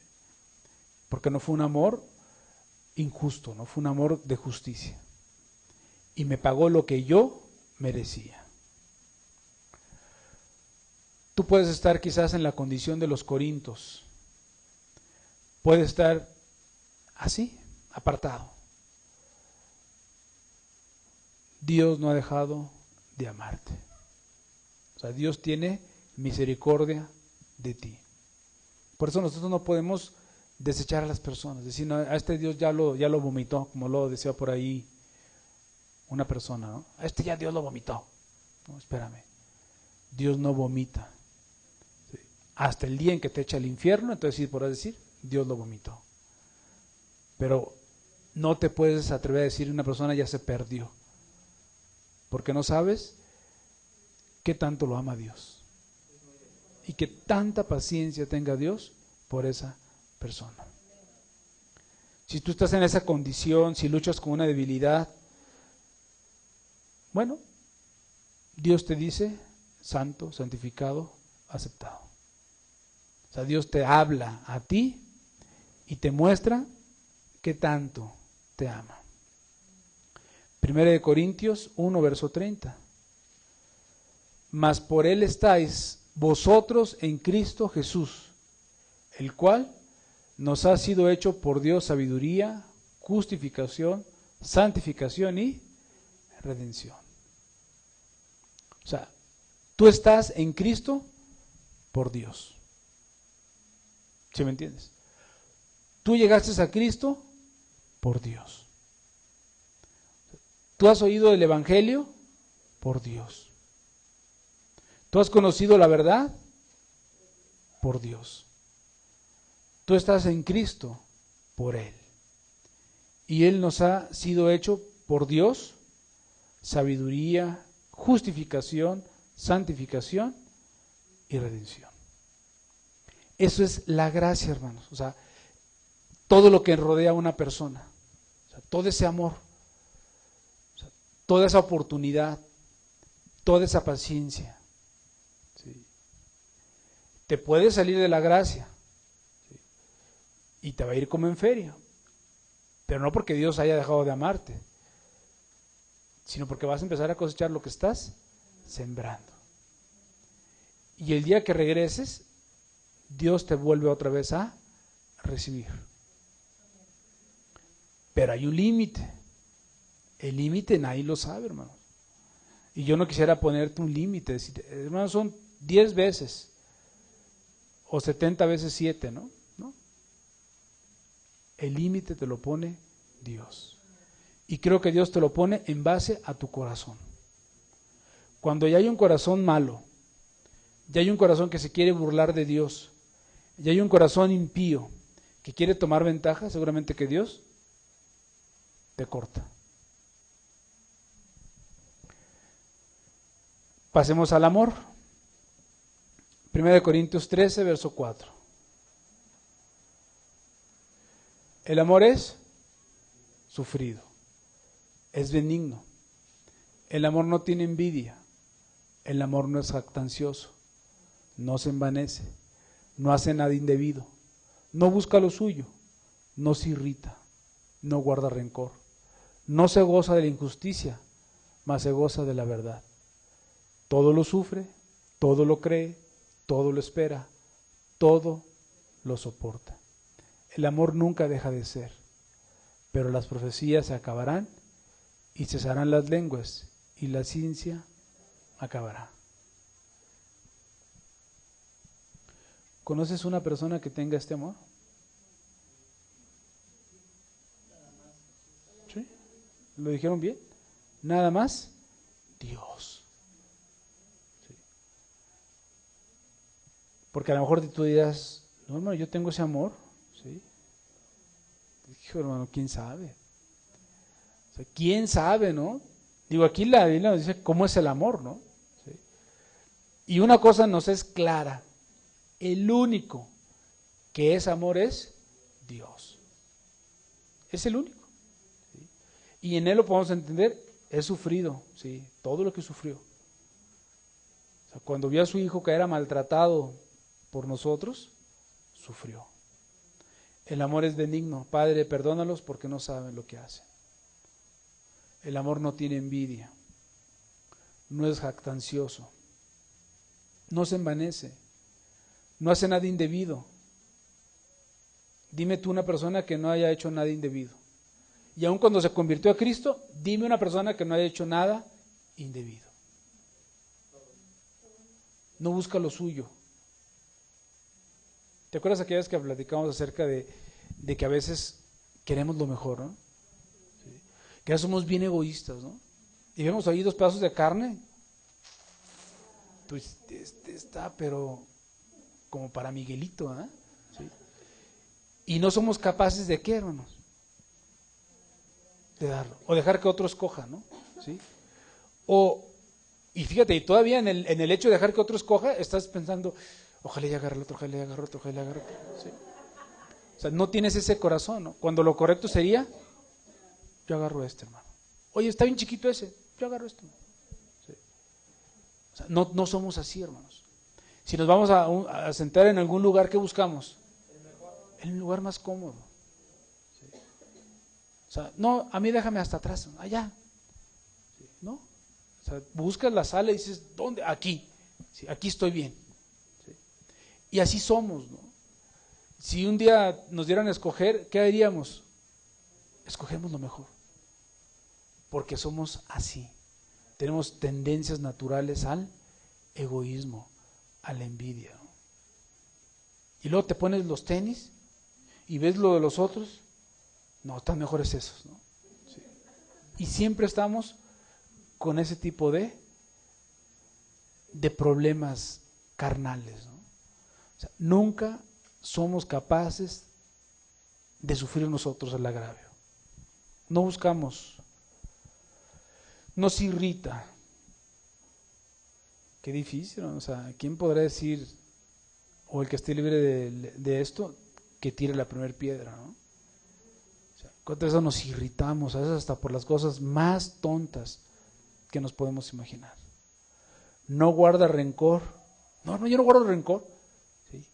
Porque no fue un amor injusto, no fue un amor de justicia. Y me pagó lo que yo merecía. Tú puedes estar quizás en la condición de los corintios. Puedes estar así, apartado. Dios no ha dejado de amarte. O sea, Dios tiene misericordia de ti. Por eso nosotros no podemos desechar a las personas. Decir, no, a este Dios ya lo vomitó, como lo decía por ahí una persona, ¿no? A este ya Dios lo vomitó. No, espérame. Dios no vomita. ¿Sí? Hasta el día en que te echa al infierno, entonces sí podrás decir, Dios lo vomitó. Pero no te puedes atrever a decir una persona ya se perdió. Porque no sabes qué tanto lo ama Dios. Y qué tanta paciencia tenga Dios por esa persona. Si tú estás en esa condición, si luchas con una debilidad, bueno, Dios te dice, santo, santificado, aceptado. O sea, Dios te habla a ti y te muestra qué tanto te ama. 1 Corintios 1, verso 30. Mas por Él estáis vosotros en Cristo Jesús, el cual nos ha sido hecho por Dios sabiduría, justificación, santificación y redención. O sea, tú estás en Cristo por Dios. ¿Sí me entiendes? Tú llegaste a Cristo por Dios. Tú has oído el Evangelio por Dios. Tú has conocido la verdad por Dios. Tú estás en Cristo por Él. Y Él nos ha sido hecho por Dios sabiduría, justificación, santificación y redención. Eso es la gracia, hermanos. O sea, todo lo que rodea a una persona. O sea, todo ese amor. O sea, toda esa oportunidad. Toda esa paciencia. ¿Sí? Te puedes salir de la gracia. ¿Sí? Y te va a ir como en feria. Pero no porque Dios haya dejado de amarte, sino porque vas a empezar a cosechar lo que estás sembrando. Y el día que regreses, Dios te vuelve otra vez a recibir. Pero hay un límite. El límite nadie lo sabe, hermano. Y yo no quisiera ponerte un límite, decir, hermano, son 10 veces o 70 veces 7, ¿no? ¿No? El límite te lo pone Dios. Y creo que Dios te lo pone en base a tu corazón. Cuando ya hay un corazón malo, ya hay un corazón que se quiere burlar de Dios, ya hay un corazón impío que quiere tomar ventaja, seguramente que Dios te corta. Pasemos al amor. 1 Corintios 13, verso 4. El amor es sufrido, es benigno. El amor no tiene envidia. El amor no es jactancioso, no se envanece, no hace nada indebido, no busca lo suyo, no se irrita, no guarda rencor, no se goza de la injusticia, mas se goza de la verdad. Todo lo sufre, todo lo cree, todo lo espera, todo lo soporta. El amor nunca deja de ser, pero las profecías se acabarán y cesarán las lenguas y la ciencia acabará. ¿Conoces una persona que tenga este amor? ¿Sí? ¿Lo dijeron bien? Nada más Dios. Porque a lo mejor tú dirás, no, hermano, yo tengo ese amor, ¿sí? Hijo, hermano, ¿quién sabe? O sea, ¿quién sabe, no? Digo, aquí la Biblia nos dice cómo es el amor, ¿no? ¿Sí? Y una cosa nos es clara, el único que es amor es Dios. Es el único. ¿Sí? Y en Él lo podemos entender, es sufrido, ¿sí? Todo lo que sufrió. O sea, cuando vio a su hijo que era maltratado por nosotros, sufrió. El amor es benigno. Padre, perdónalos porque no saben lo que hacen. El amor no tiene envidia, no es jactancioso, no se envanece, no hace nada indebido. Dime tú una persona que no haya hecho nada indebido. Y aun cuando se convirtió a Cristo, dime una persona que no haya hecho nada indebido. No busca lo suyo. ¿Te acuerdas aquella vez que platicamos acerca de que a veces queremos lo mejor, ¿no? Sí. Que ya somos bien egoístas, ¿no? Y vemos ahí 2 pedazos de carne, pues está, pero como para Miguelito, ¿eh? ¿Sí? Y no somos capaces de qué, hermanos, de darlo, o dejar que otro escoja, ¿no? ¿Sí? Y fíjate, y todavía en el hecho de dejar que otro escoja, estás pensando, ojalá ya agarre el otro, ojalá ya agarre otro, ojalá ya agarre otro. ¿Sí? O sea, no tienes ese corazón, ¿no? Cuando lo correcto sería, yo agarro este, hermano. Oye, está bien chiquito ese, yo agarro este. ¿Sí? O sea, no somos así, hermanos. Si nos vamos a sentar en algún lugar, ¿qué buscamos? En el lugar más cómodo. ¿Sí? O sea, no, a mí déjame hasta atrás, allá. ¿Sí? ¿No? O sea, buscas la sala y dices, ¿dónde? Aquí. ¿Sí? Aquí estoy bien. ¿Sí? Y así somos, ¿no? Si un día nos dieran a escoger, ¿qué haríamos? Escogemos lo mejor. Porque somos así. Tenemos tendencias naturales al egoísmo, a la envidia, ¿no? Y luego te pones los tenis y ves lo de los otros. No, están mejores esos, ¿no? Sí. Y siempre estamos con ese tipo de problemas carnales, ¿no? O sea, nunca somos capaces de sufrir nosotros el agravio. No buscamos, nos irrita. Qué difícil, ¿no? O sea, ¿quién podrá decir, o el que esté libre de esto, que tire la primera piedra, ¿no? O sea, ¿cuántas veces nos irritamos? A veces hasta por las cosas más tontas que nos podemos imaginar. No guarda rencor. No, yo no guardo rencor. ¿Sí?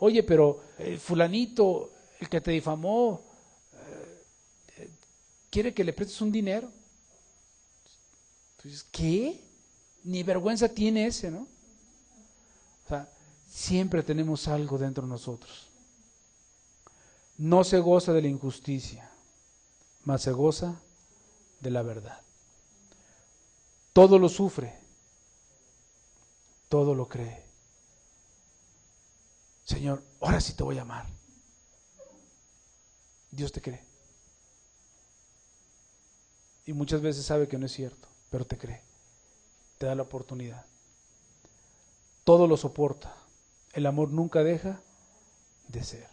Oye, pero el fulanito, el que te difamó, quiere que le prestes un dinero. Entonces, ¿qué? Ni vergüenza tiene ese, ¿no? O sea, siempre tenemos algo dentro de nosotros. No se goza de la injusticia, mas se goza de la verdad. Todo lo sufre, todo lo cree. Señor, ahora sí te voy a amar. Dios te cree. Y muchas veces sabe que no es cierto, pero te cree. Te da la oportunidad. Todo lo soporta. El amor nunca deja de ser.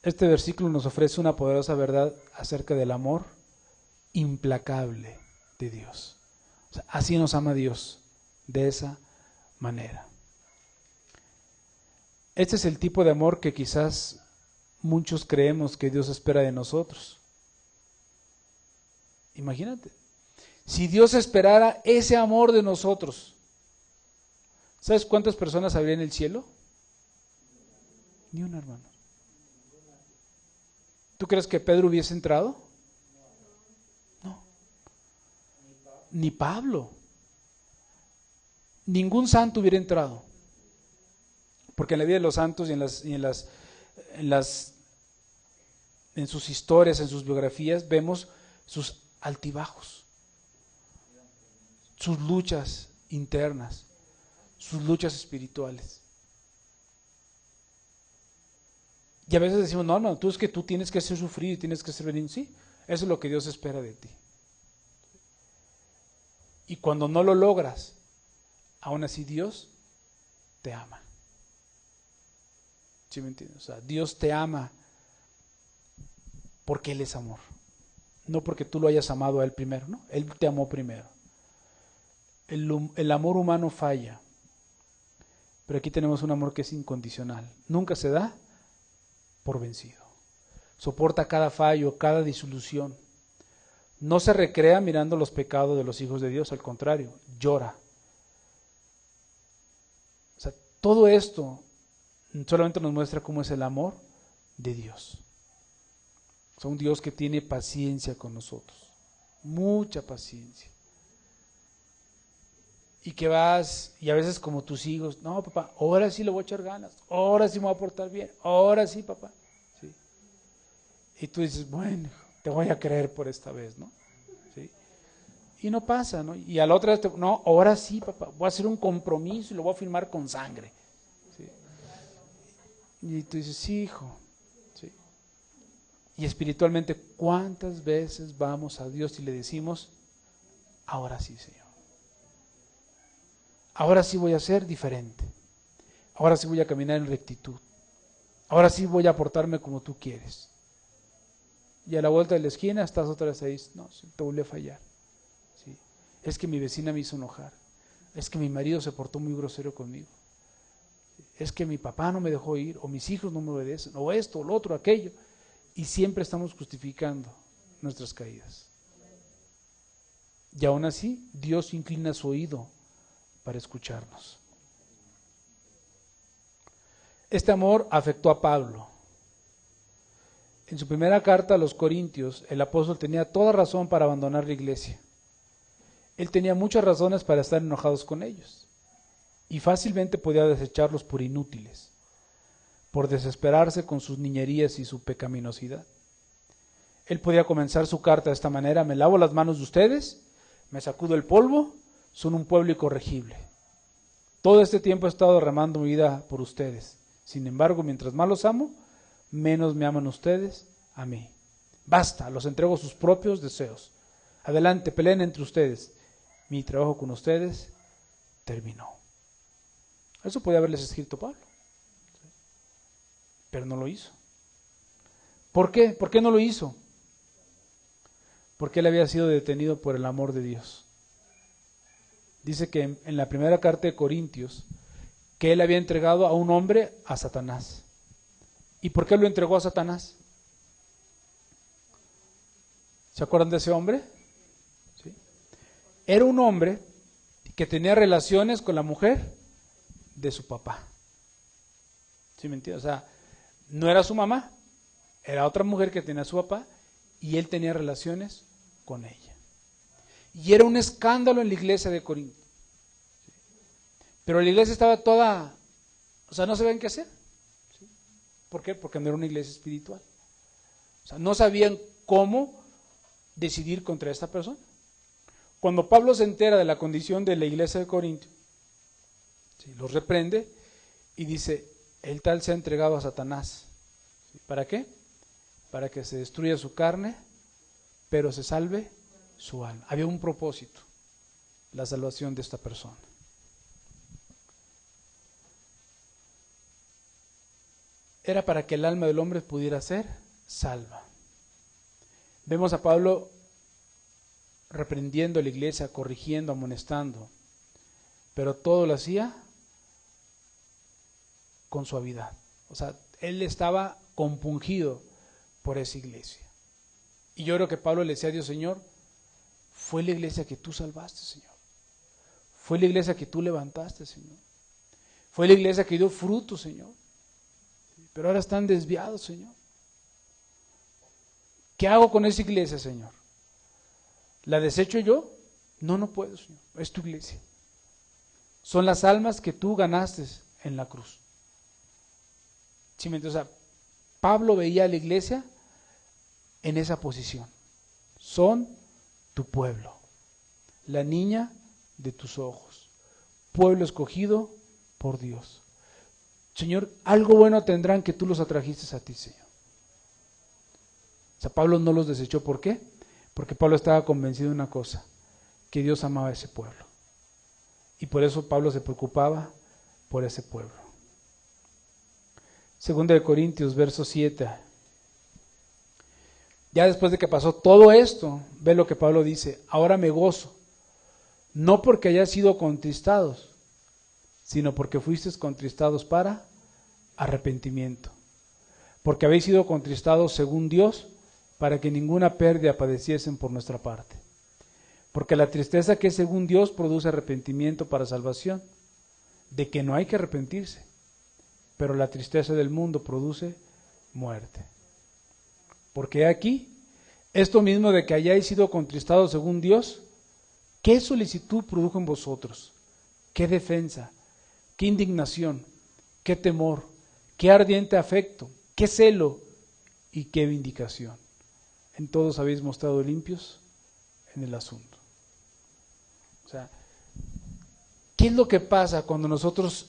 Este versículo nos ofrece una poderosa verdad acerca del amor implacable de Dios. O sea, así nos ama Dios, de esa manera. Este es el tipo de amor que quizás muchos creemos que Dios espera de nosotros. Imagínate, si Dios esperara ese amor de nosotros, ¿sabes cuántas personas habría en el cielo? Ni una, hermano. ¿Tú crees que Pedro hubiese entrado? No. Ni Pablo. Ningún santo hubiera entrado. Porque en la vida de los santos y en sus historias, en sus biografías, vemos sus altibajos, sus luchas internas, sus luchas espirituales. Y a veces decimos, no, tú es que tú tienes que hacer sufrir y tienes que hacer venir. Sí, eso es lo que Dios espera de ti. Y cuando no lo logras, aún así Dios te ama. ¿Sí me entiendes? O sea, Dios te ama porque Él es amor. No porque tú lo hayas amado a Él primero, ¿no? Él te amó primero. El amor humano falla, pero aquí tenemos un amor que es incondicional. Nunca se da por vencido. Soporta cada fallo, cada disolución. No se recrea mirando los pecados de los hijos de Dios, al contrario, llora. O sea, todo esto solamente nos muestra cómo es el amor de Dios. O sea, un Dios que tiene paciencia con nosotros, mucha paciencia. Y que vas, y a veces como tus hijos, no papá, ahora sí le voy a echar ganas, ahora sí me voy a portar bien, ahora sí papá. ¿Sí? Y tú dices, bueno, te voy a creer por esta vez, ¿no? ¿Sí? Y no pasa, ¿no? Y a la otra vez, no, ahora sí papá, voy a hacer un compromiso y lo voy a firmar con sangre. ¿Sí? Y tú dices, sí hijo. ¿Sí? Y espiritualmente, ¿cuántas veces vamos a Dios y le decimos, ahora sí Señor? Ahora sí voy a ser diferente. Ahora sí voy a caminar en rectitud. Ahora sí voy a portarme como tú quieres. Y a la vuelta de la esquina estás otra vez ahí, no, te volví a fallar. ¿Sí? Es que mi vecina me hizo enojar. Es que mi marido se portó muy grosero conmigo. Es que mi papá no me dejó ir, o mis hijos no me obedecen, o esto, o lo otro, aquello. Y siempre estamos justificando nuestras caídas. Y aún así, Dios inclina su oído para escucharnos. Este amor afectó a Pablo. En su primera carta a los Corintios, el apóstol tenía toda razón para abandonar la iglesia. Él tenía muchas razones para estar enojados con ellos, y fácilmente podía desecharlos por inútiles, por desesperarse con sus niñerías y su pecaminosidad. Él podía comenzar su carta de esta manera: me lavo las manos de ustedes, me sacudo el polvo, son un pueblo incorregible. Todo este tiempo he estado derramando mi vida por ustedes. Sin embargo, mientras más los amo, menos me aman ustedes a mí. Basta, los entrego sus propios deseos. Adelante, peleen entre ustedes. Mi trabajo con ustedes terminó. Eso podía haberles escrito Pablo, pero no lo hizo. ¿Por qué? ¿Por qué no lo hizo? Porque él había sido detenido por el amor de Dios. Dice que en la primera carta de Corintios, que él había entregado a un hombre a Satanás. ¿Y por qué lo entregó a Satanás? ¿Se acuerdan de ese hombre? ¿Sí? Era un hombre que tenía relaciones con la mujer de su papá. ¿Sí me entiendes? O sea, no era su mamá, era otra mujer que tenía a su papá y él tenía relaciones con ella. Y era un escándalo en la iglesia de Corinto. Pero la iglesia estaba toda, o sea, no sabían qué hacer. ¿Sí? ¿Por qué? Porque no era una iglesia espiritual. O sea, no sabían cómo decidir contra esta persona. Cuando Pablo se entera de la condición de la iglesia de Corinto, ¿sí?, los reprende y dice, el tal se ha entregado a Satanás. ¿Sí? ¿Para qué? Para que se destruya su carne, pero se salve su alma. Había un propósito, la salvación de esta persona. Era para que el alma del hombre pudiera ser salva. Vemos a Pablo reprendiendo a la iglesia, corrigiendo, amonestando, pero todo lo hacía con suavidad. O sea, él estaba compungido por esa iglesia. Y yo creo que Pablo le decía a Dios, Señor, fue la iglesia que tú salvaste, Señor. Fue la iglesia que tú levantaste, Señor. Fue la iglesia que dio fruto, Señor. Pero ahora están desviados, Señor. ¿Qué hago con esa iglesia, Señor? ¿La desecho yo? No, no puedo, Señor. Es tu iglesia. Son las almas que tú ganaste en la cruz. ¿Sí me entiendes? O sea, Pablo veía a la iglesia en esa posición. Son tu pueblo, la niña de tus ojos, pueblo escogido por Dios. Señor, algo bueno tendrán que tú los atrajiste a ti, Señor. O sea, Pablo no los desechó. ¿Por qué? Porque Pablo estaba convencido de una cosa, que Dios amaba a ese pueblo. Y por eso Pablo se preocupaba por ese pueblo. Segunda de Corintios, verso 7. Ya después de que pasó todo esto, ve lo que Pablo dice: ahora me gozo, no porque hayáis sido contristados, sino porque fuisteis contristados para arrepentimiento. Porque habéis sido contristados según Dios, para que ninguna pérdida padeciesen por nuestra parte. Porque la tristeza que es según Dios produce arrepentimiento para salvación, de que no hay que arrepentirse, pero la tristeza del mundo produce muerte. Porque aquí, esto mismo de que hayáis sido contristados según Dios, ¿qué solicitud produjo en vosotros? ¿Qué defensa? ¿Qué indignación? ¿Qué temor? ¿Qué ardiente afecto? ¿Qué celo? ¿Y qué vindicación? En todos habéis mostrado limpios en el asunto. O sea, ¿qué es lo que pasa cuando nosotros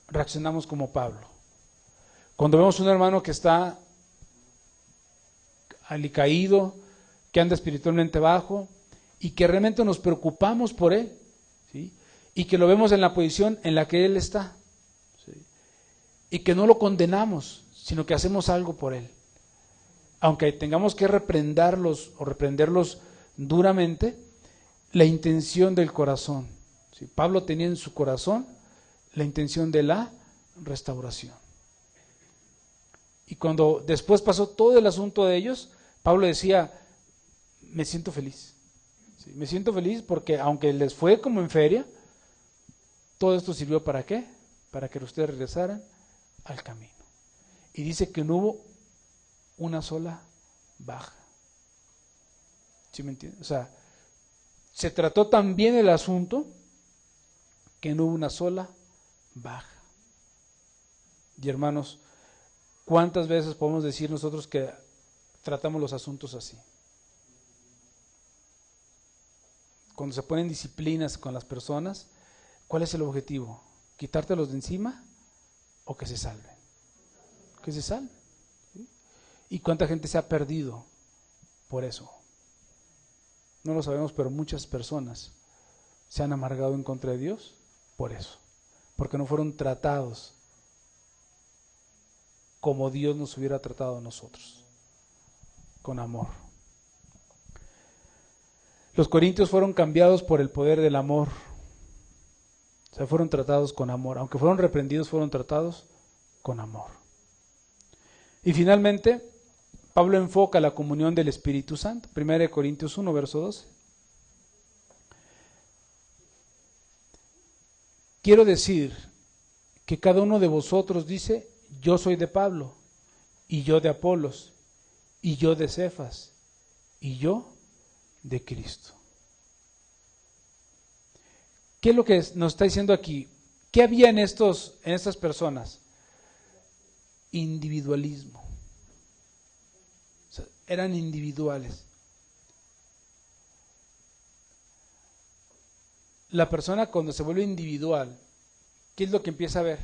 reaccionamos como Pablo? Cuando vemos un hermano que está alicaído, que anda espiritualmente bajo y que realmente nos preocupamos por él, ¿sí? Y que lo vemos en la posición en la que él está, ¿sí? Y que no lo condenamos, sino que hacemos algo por él. Aunque tengamos que reprenderlos duramente, la intención del corazón, ¿sí? Pablo tenía en su corazón la intención de la restauración. Y cuando después pasó todo el asunto de ellos, Pablo decía: me siento feliz. ¿Sí? Me siento feliz porque aunque les fue como en feria, todo esto sirvió ¿para qué? Para que ustedes regresaran al camino. Y dice que no hubo una sola baja. ¿Sí me entiendes? O sea, se trató tan bien el asunto que no hubo una sola baja. Y hermanos, ¿cuántas veces podemos decir nosotros que tratamos los asuntos así? Cuando se ponen disciplinas con las personas, ¿cuál es el objetivo? ¿Quitártelos de encima o que se salven? Que se salven. ¿Sí? ¿Y cuánta gente se ha perdido por eso? No lo sabemos, pero muchas personas se han amargado en contra de Dios por eso, porque no fueron tratados como Dios nos hubiera tratado a nosotros, con amor. Los corintios fueron cambiados por el poder del amor. O sea, fueron tratados con amor. Aunque fueron reprendidos, fueron tratados con amor. Y finalmente, Pablo enfoca la comunión del Espíritu Santo. 1 Corintios 1, verso 12. Quiero decir que cada uno de vosotros dice: yo soy de Pablo, y yo de Apolos, y yo de Cefas, y yo de Cristo. ¿Qué es lo que nos está diciendo aquí? ¿Qué había en estas personas? Individualismo. O sea, eran individuales. La persona cuando se vuelve individual, ¿qué es lo que empieza a ver?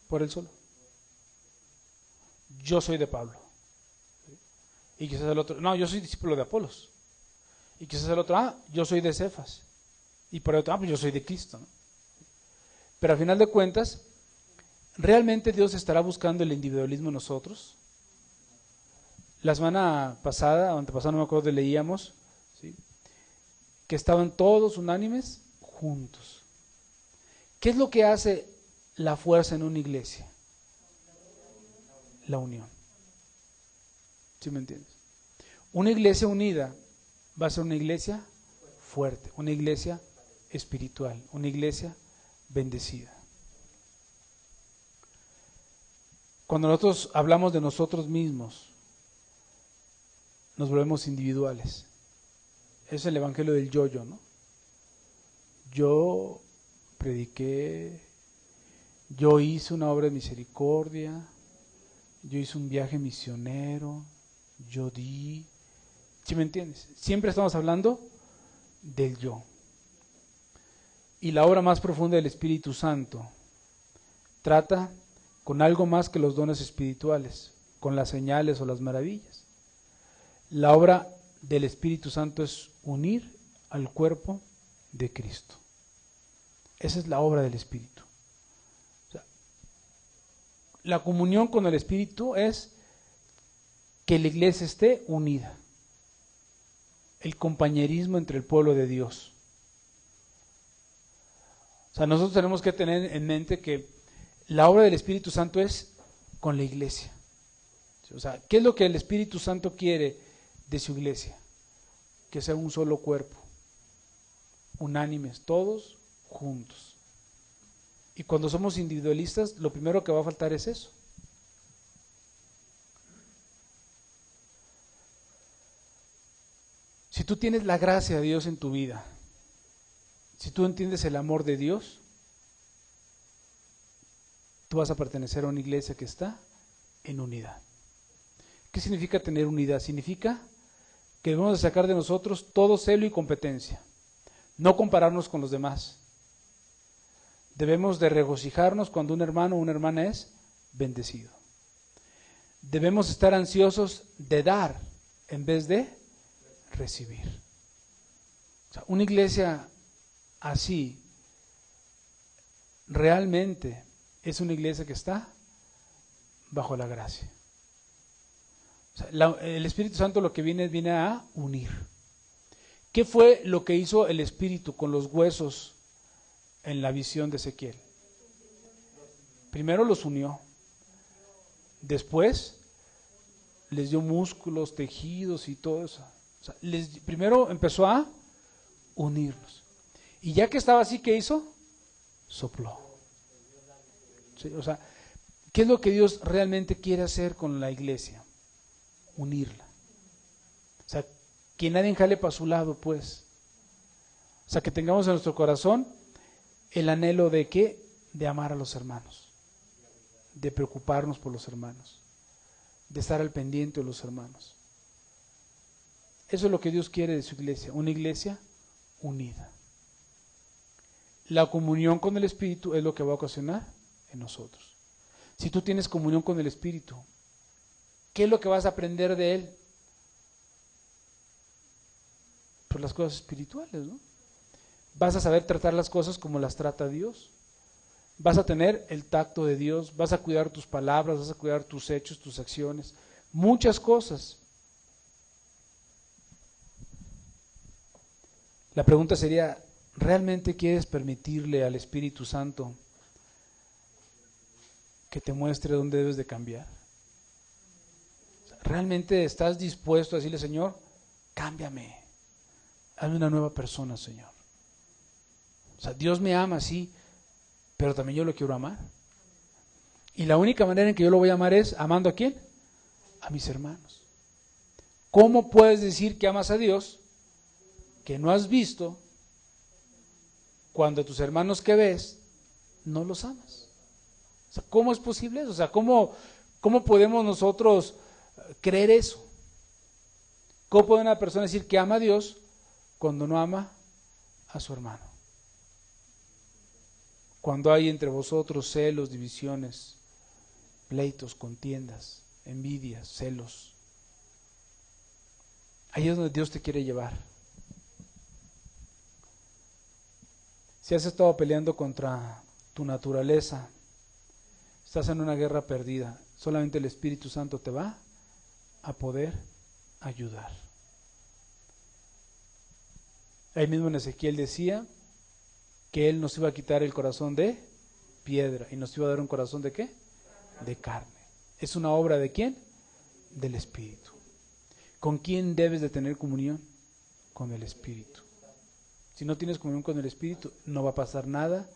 Por él solo. Yo soy de Pablo. Y quizás el otro: no, yo soy discípulo de Apolos. Y quizás el otro: yo soy de Cefas. Y por el otro: pues yo soy de Cristo, ¿no? Pero al final de cuentas, ¿realmente Dios estará buscando el individualismo en nosotros? La semana pasada, o antepasada, no me acuerdo, leíamos, ¿sí?, que estaban todos unánimes juntos. ¿Qué es lo que hace la fuerza en una iglesia? La unión. ¿Sí me entiendes? Una iglesia unida va a ser una iglesia fuerte, una iglesia espiritual, una iglesia bendecida. Cuando nosotros hablamos de nosotros mismos, nos volvemos individuales. Es el evangelio del yo-yo, ¿no? Yo prediqué, yo hice una obra de misericordia, yo hice un viaje misionero, yo di. ¿Sí me entiendes? Siempre estamos hablando del yo. Y la obra más profunda del Espíritu Santo trata con algo más que los dones espirituales, con las señales o las maravillas. La obra del Espíritu Santo es unir al cuerpo de Cristo. Esa es la obra del Espíritu. O sea, la comunión con el Espíritu es que la iglesia esté unida. El compañerismo entre el pueblo de Dios. O sea, nosotros tenemos que tener en mente que la obra del Espíritu Santo es con la iglesia. O sea, ¿qué es lo que el Espíritu Santo quiere de su iglesia? Que sea un solo cuerpo, unánimes, todos juntos. Y cuando somos individualistas, lo primero que va a faltar es eso. Si tú tienes la gracia de Dios en tu vida, si tú entiendes el amor de Dios, tú vas a pertenecer a una iglesia que está en unidad. ¿Qué significa tener unidad? Significa que debemos de sacar de nosotros todo celo y competencia, no compararnos con los demás. Debemos de regocijarnos cuando un hermano o una hermana es bendecido. Debemos estar ansiosos de dar en vez de recibir. O sea, una iglesia así realmente es una iglesia que está bajo la gracia. O sea, el Espíritu Santo lo que viene a unir. ¿Qué fue lo que hizo el Espíritu con los huesos en la visión de Ezequiel? Primero los unió, después les dio músculos, tejidos y todo eso. O sea, primero empezó a unirlos. Y ya que estaba así, ¿qué hizo? Sopló. Sí, o sea, ¿qué es lo que Dios realmente quiere hacer con la iglesia? Unirla. O sea, que nadie jale para su lado, pues. O sea, que tengamos en nuestro corazón el anhelo de ¿qué? De amar a los hermanos, de preocuparnos por los hermanos, de estar al pendiente de los hermanos. Eso es lo que Dios quiere de su iglesia, una iglesia unida. La comunión con el Espíritu es lo que va a ocasionar en nosotros. Si tú tienes comunión con el Espíritu, ¿qué es lo que vas a aprender de Él? Pues las cosas espirituales, ¿no? Vas a saber tratar las cosas como las trata Dios. Vas a tener el tacto de Dios, vas a cuidar tus palabras, vas a cuidar tus hechos, tus acciones, muchas cosas. La pregunta sería, ¿realmente quieres permitirle al Espíritu Santo que te muestre dónde debes de cambiar? ¿Realmente estás dispuesto a decirle, Señor, cámbiame, hazme una nueva persona, Señor? O sea, Dios me ama, sí, pero también yo lo quiero amar. Y la única manera en que yo lo voy a amar es amando ¿a quién? A mis hermanos. ¿Cómo puedes decir que amas a Dios que no has visto cuando a tus hermanos que ves no los amas? O sea, ¿cómo es posible eso? O sea, ¿cómo podemos nosotros creer eso? ¿Cómo puede una persona decir que ama a Dios cuando no ama a su hermano? Cuando hay entre vosotros celos, divisiones, pleitos, contiendas, envidias, celos. Ahí es donde Dios te quiere llevar. Si has estado peleando contra tu naturaleza, estás en una guerra perdida. Solamente el Espíritu Santo te va a poder ayudar. Ahí mismo en Ezequiel decía que Él nos iba a quitar el corazón de piedra y nos iba a dar un corazón ¿de qué? De carne. ¿Es una obra de quién? Del Espíritu. ¿Con quién debes de tener comunión? Con el Espíritu. Si no tienes comunión con el Espíritu, no va a pasar nada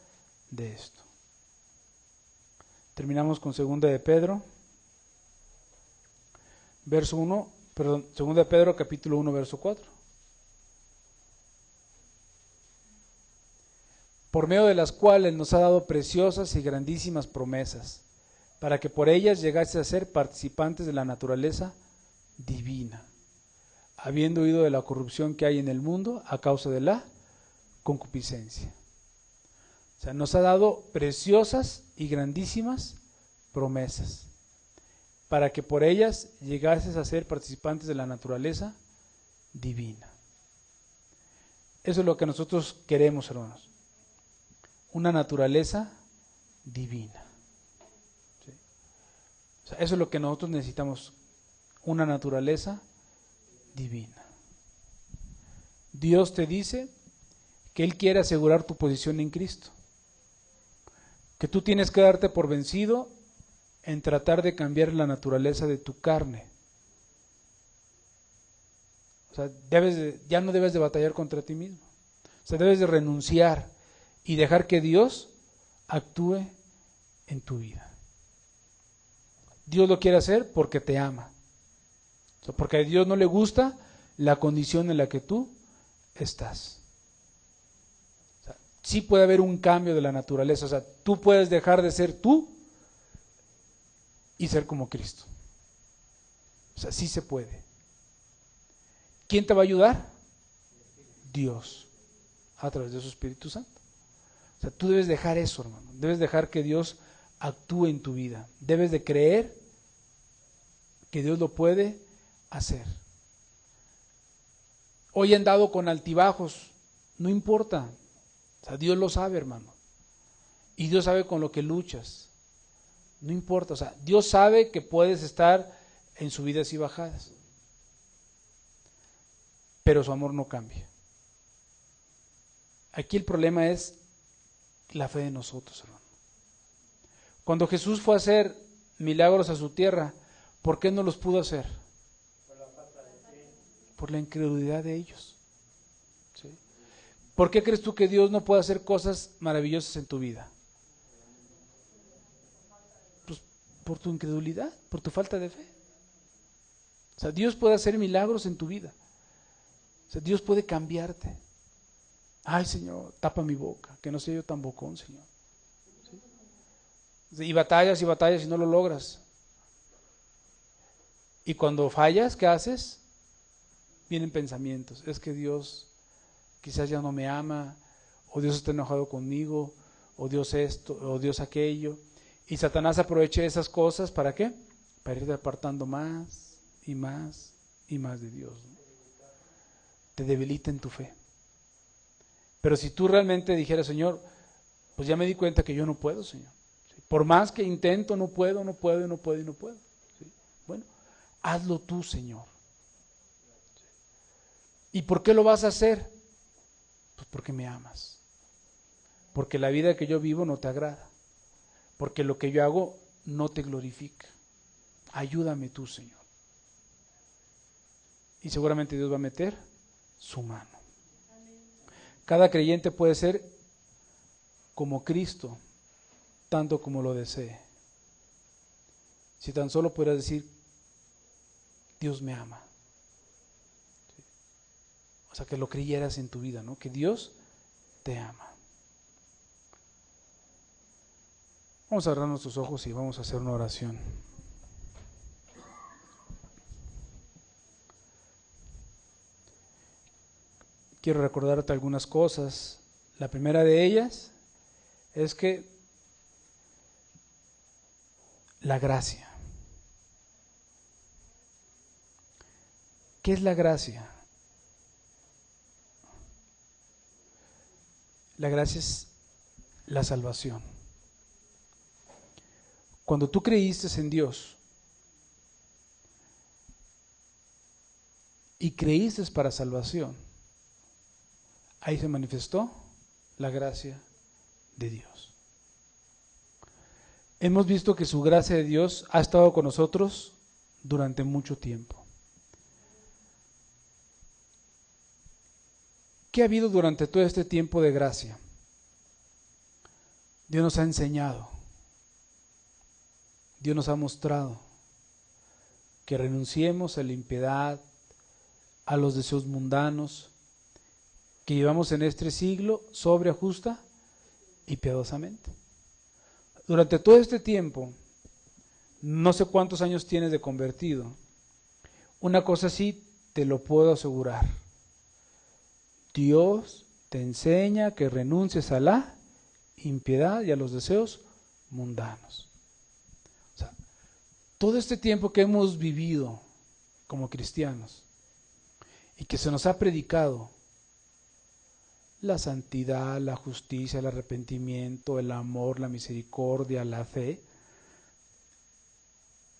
de esto. Terminamos con 2 de Pedro, verso 1, perdón, 2 de Pedro capítulo 1, verso 4. Por medio de las cuales nos ha dado preciosas y grandísimas promesas, para que por ellas llegase a ser participantes de la naturaleza divina, habiendo huido de la corrupción que hay en el mundo a causa de la concupiscencia. O sea, nos ha dado preciosas y grandísimas promesas, para que por ellas llegases a ser participantes de la naturaleza divina. Eso es lo que nosotros queremos, hermanos. una naturaleza divina. ¿Sí? O sea, eso es lo que nosotros necesitamos, una naturaleza divina. Dios te dice que Él quiere asegurar tu posición en Cristo, que tú tienes que darte por vencido en tratar de cambiar la naturaleza de tu carne. O sea, ya no debes de batallar contra ti mismo. O sea, debes de renunciar y dejar que Dios actúe en tu vida. Dios lo quiere hacer porque te ama. O sea, porque a Dios no le gusta la condición en la que tú estás. O sea, sí puede haber un cambio de la naturaleza. O sea, tú puedes dejar de ser tú y ser como Cristo. O sea, sí se puede. ¿Quién te va a ayudar? Dios, a través de su Espíritu Santo. O sea, tú debes dejar eso, hermano. Debes dejar que Dios actúe en tu vida. Debes de creer que Dios lo puede hacer. Hoy he andado con altibajos, no importa. O sea, Dios lo sabe, hermano. Y Dios sabe con lo que luchas. No importa, o sea, Dios sabe que puedes estar en subidas y bajadas. Pero su amor no cambia. Aquí el problema es la fe de nosotros, hermano. Cuando Jesús fue a hacer milagros a su tierra, ¿por qué no los pudo hacer? Por la incredulidad de ellos. ¿Sí? ¿Por qué crees tú que Dios no puede hacer cosas maravillosas en tu vida? Pues por tu incredulidad, por tu falta de fe. O sea, Dios puede hacer milagros en tu vida. O sea, Dios puede cambiarte. Ay, Señor, tapa mi boca, que no sea yo tan bocón, Señor. ¿Sí? Y batallas y no lo logras. Y cuando fallas, ¿qué haces? Vienen pensamientos. Es que Dios quizás ya no me ama, o Dios está enojado conmigo, o Dios esto, o Dios aquello. Y Satanás aprovecha esas cosas, ¿para qué? Para irte apartando más y más y más de Dios, ¿no? Te debilita en tu fe. Pero si tú realmente dijeras, Señor, pues ya me di cuenta que yo no puedo, Señor. ¿Sí? Por más que intento, no puedo. ¿Sí? Bueno, hazlo tú, Señor. ¿Y por qué lo vas a hacer? Pues porque me amas. Porque la vida que yo vivo no te agrada. Porque lo que yo hago no te glorifica. Ayúdame tú, Señor. Y seguramente Dios va a meter su mano. Cada creyente puede ser como Cristo, tanto como lo desee. Si tan solo pudieras decir, Dios me ama. ¿Sí? O sea, que lo creyeras en tu vida, ¿no? Que Dios te ama. Vamos a cerrar nuestros ojos y vamos a hacer una oración. Quiero recordarte algunas cosas. La primera de ellas es que la gracia. ¿Qué es la gracia? La gracia es la salvación. Cuando tú creíste en Dios y creíste para salvación, ahí se manifestó la gracia de Dios. Hemos visto que su gracia de Dios ha estado con nosotros durante mucho tiempo. ¿Qué ha habido durante todo este tiempo de gracia? Dios nos ha enseñado, Dios nos ha mostrado que renunciemos a la impiedad, a los deseos mundanos, que llevamos en este siglo sobria, justa y piadosamente. Durante todo este tiempo, no sé cuántos años tienes de convertido, una cosa sí te lo puedo asegurar. Dios te enseña que renuncies a la impiedad y a los deseos mundanos. O sea, todo este tiempo que hemos vivido como cristianos y que se nos ha predicado la santidad, la justicia, el arrepentimiento, el amor, la misericordia, la fe,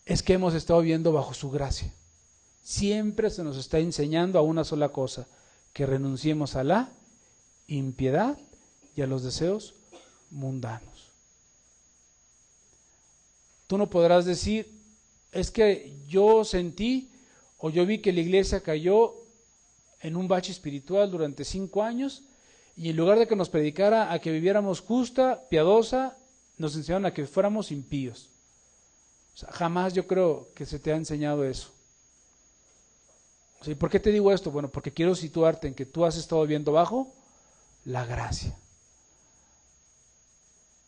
es que hemos estado viviendo bajo su gracia. Siempre se nos está enseñando a una sola cosa, que renunciemos a la impiedad y a los deseos mundanos. Tú no podrás decir, es que yo sentí o yo vi que la iglesia cayó en un bache espiritual durante 5 años y en lugar de que nos predicara a que viviéramos justa, piadosa, nos enseñaron a que fuéramos impíos. O sea, jamás yo creo que se te ha enseñado eso. O sea, ¿por qué te digo esto? Bueno, porque quiero situarte en que tú has estado viviendo bajo la gracia.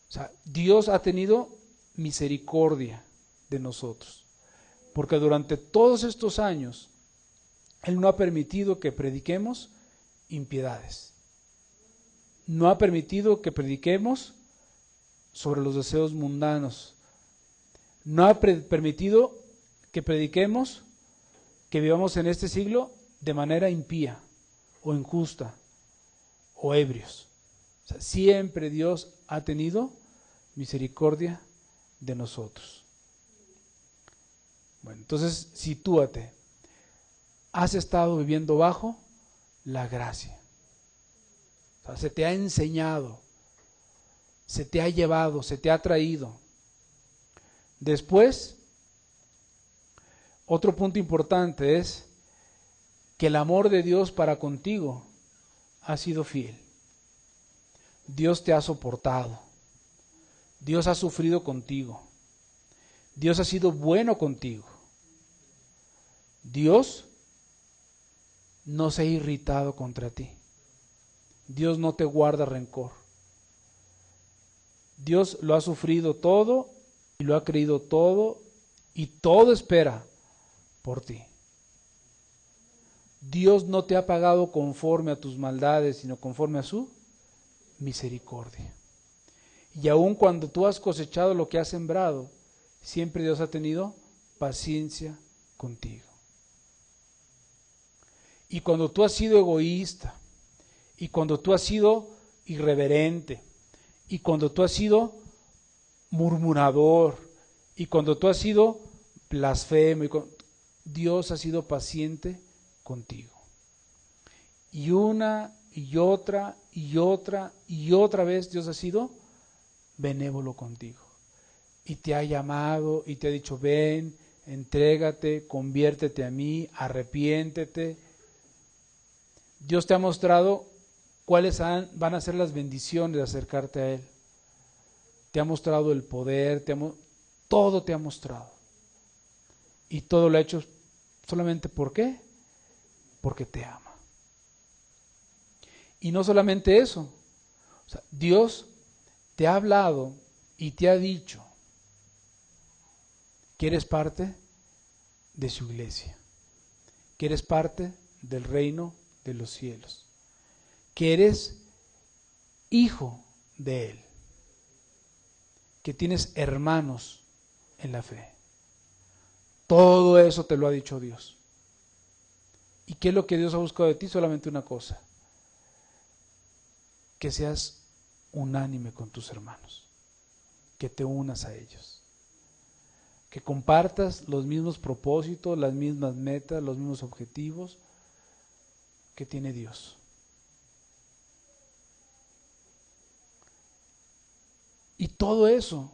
O sea, Dios ha tenido misericordia de nosotros, porque durante todos estos años Él no ha permitido que prediquemos impiedades, no ha permitido que prediquemos sobre los deseos mundanos, no ha permitido que prediquemos que vivamos en este siglo de manera impía o injusta o ebrios. O sea, siempre Dios ha tenido misericordia de nosotros. Bueno, entonces sitúate. Has estado viviendo bajo la gracia. O sea, se te ha enseñado, se te ha llevado, se te ha traído. Después, otro punto importante es que el amor de Dios para contigo ha sido fiel. Dios te ha soportado. Dios ha sufrido contigo. Dios ha sido bueno contigo. Dios no se ha irritado contra ti. Dios no te guarda rencor. Dios lo ha sufrido todo y lo ha creído todo y todo espera por ti. Dios no te ha pagado conforme a tus maldades, sino conforme a su misericordia. Y aun cuando tú has cosechado lo que has sembrado, siempre Dios ha tenido paciencia contigo. Y cuando tú has sido egoísta, y cuando tú has sido irreverente, y cuando tú has sido murmurador, y cuando tú has sido blasfemo, Dios ha sido paciente contigo. Y una y otra y otra y otra vez Dios ha sido benévolo contigo. Y te ha llamado y te ha dicho, ven, entrégate, conviértete a mí, arrepiéntete. Dios te ha mostrado cuáles van a ser las bendiciones de acercarte a Él. Te ha mostrado el poder, todo te ha mostrado. Y todo lo ha hecho solamente ¿por qué? Porque te ama. Y no solamente eso, o sea, Dios te ha hablado y te ha dicho que eres parte de su iglesia, que eres parte del reino de los cielos, que eres hijo de Él, que tienes hermanos en la fe. Todo eso te lo ha dicho Dios. ¿Y qué es lo que Dios ha buscado de ti? Solamente una cosa: que seas unánime con tus hermanos, que te unas a ellos, que compartas los mismos propósitos, las mismas metas, los mismos objetivos que tiene Dios. Y todo eso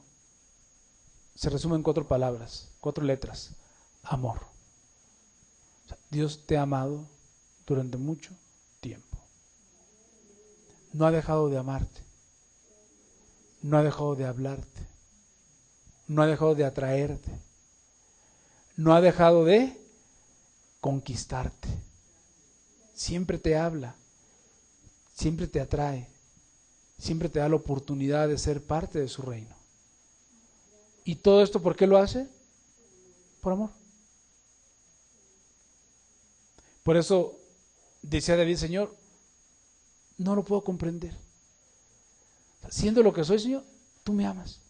se resume en 4 palabras, 4 letras: amor. O sea, Dios te ha amado durante mucho tiempo. No ha dejado de amarte. No ha dejado de hablarte. No ha dejado de atraerte. No ha dejado de conquistarte. Siempre te habla. Siempre te atrae. Siempre te da la oportunidad de ser parte de su reino. ¿Y todo esto por qué lo hace? Por amor. Por eso decía David, Señor, no lo puedo comprender. Siendo lo que soy, Señor, tú me amas.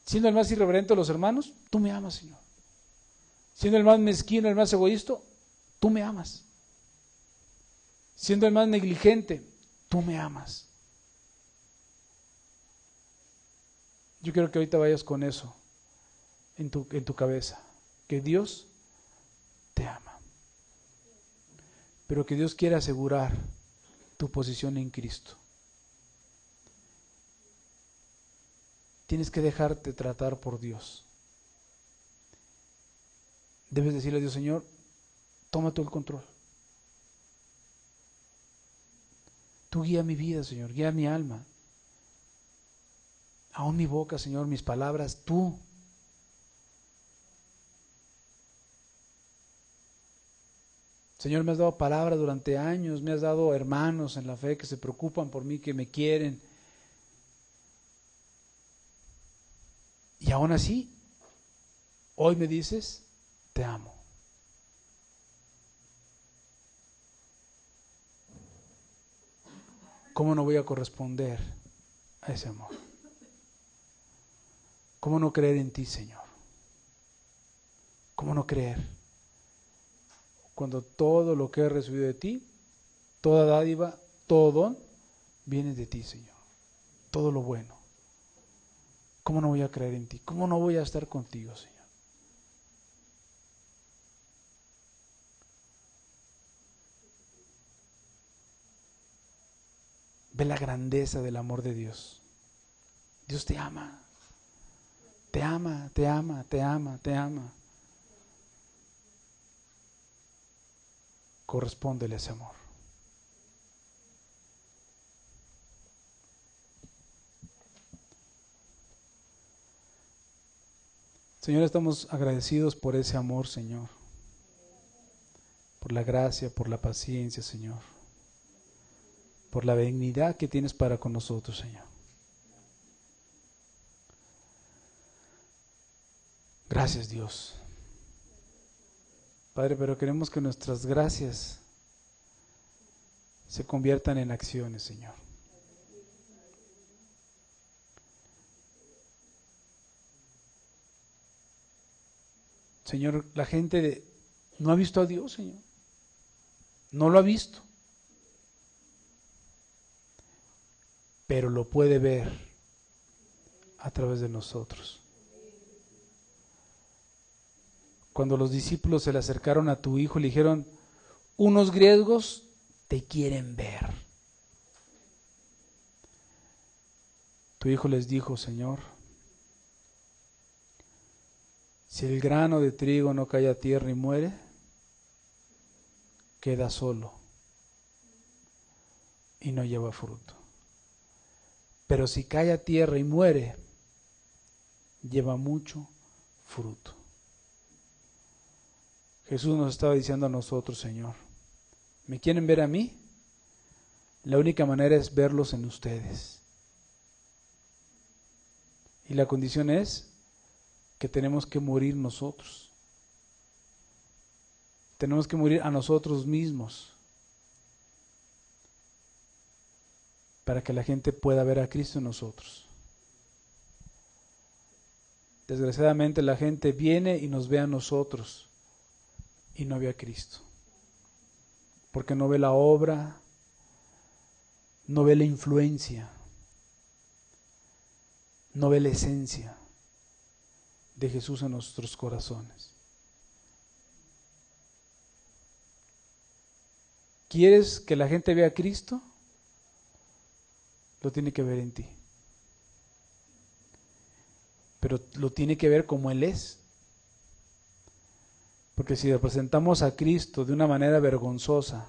Siendo el más irreverente de los hermanos, tú me amas, Señor. Siendo el más mezquino, el más egoísta, tú me amas. siendo el más negligente, tú me amas. Yo quiero que ahorita vayas con eso en tu cabeza, que Dios te ama, pero que Dios quiere asegurar tu posición en Cristo. Tienes que dejarte tratar por Dios. Debes decirle a Dios: Señor, toma tú el control. Tú guía mi vida, Señor, guía mi alma. Aún mi boca, Señor, mis palabras, tú. Señor, me has dado palabra durante años, me has dado hermanos en la fe que se preocupan por mí, que me quieren. Y aún así, hoy me dices: te amo. ¿Cómo no voy a corresponder a ese amor? ¿Cómo no creer en ti, Señor? ¿Cómo no creer? Cuando todo lo que he recibido de ti, toda dádiva, todo don, viene de ti, Señor. Todo lo bueno. ¿Cómo no voy a creer en ti? ¿Cómo no voy a estar contigo, Señor? Ve la grandeza del amor de Dios. Dios te ama. Te ama, te ama, te ama, te ama. Correspóndele ese amor. Señor, estamos agradecidos por ese amor, Señor. Por la gracia, por la paciencia, Señor. Por la benignidad que tienes para con nosotros, Señor. Gracias, Dios. Padre, pero queremos que nuestras gracias se conviertan en acciones, Señor. Señor, la gente no ha visto a Dios, Señor. No lo ha visto. Pero lo puede ver a través de nosotros. Cuando los discípulos se le acercaron a tu hijo, le dijeron: unos griegos te quieren ver. Tu hijo les dijo: Señor, si el grano de trigo no cae a tierra y muere, queda solo y no lleva fruto. Pero si cae a tierra y muere, lleva mucho fruto. Jesús nos estaba diciendo a nosotros: Señor, ¿me quieren ver a mí? La única manera es verlos en ustedes. Y la condición es que tenemos que morir nosotros. Tenemos que morir a nosotros mismos para que la gente pueda ver a Cristo en nosotros. Desgraciadamente la gente viene y nos ve a nosotros y no ve a Cristo, porque no ve la obra, no ve la influencia, no ve la esencia de Jesús en nuestros corazones. ¿Quieres que la gente vea a Cristo? Lo tiene que ver en ti. Pero lo tiene que ver como Él es. Porque si representamos a Cristo de una manera vergonzosa,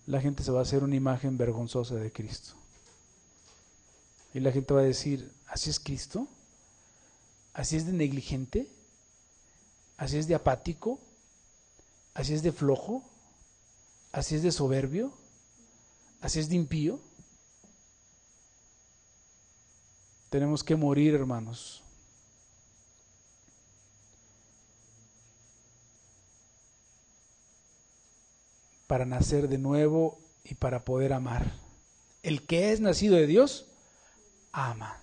la gente se va a hacer una imagen vergonzosa de Cristo. Y la gente va a decir: ¿así es Cristo? ¿Así es de negligente? ¿Así es de apático? ¿Así es de flojo? ¿Así es de soberbio? ¿Así es de impío? Tenemos que morir, hermanos. Para nacer de nuevo y para poder amar. El que es nacido de Dios, ama.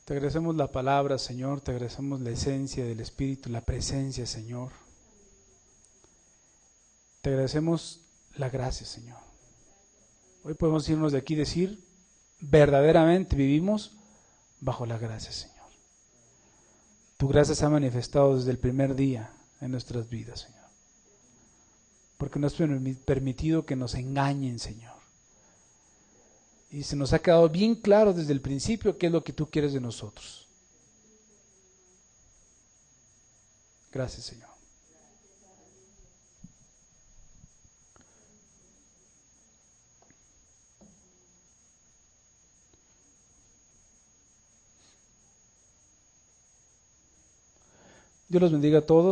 Te agradecemos la palabra, Señor, te agradecemos la esencia del Espíritu, la presencia, Señor. Te agradecemos la gracia, Señor. Hoy podemos irnos de aquí y decir, verdaderamente vivimos bajo la gracia, Señor. Tu gracia se ha manifestado desde el primer día en nuestras vidas, Señor. Porque no has permitido que nos engañen, Señor. Y se nos ha quedado bien claro desde el principio qué es lo que tú quieres de nosotros. Gracias, Señor. Dios los bendiga a todos.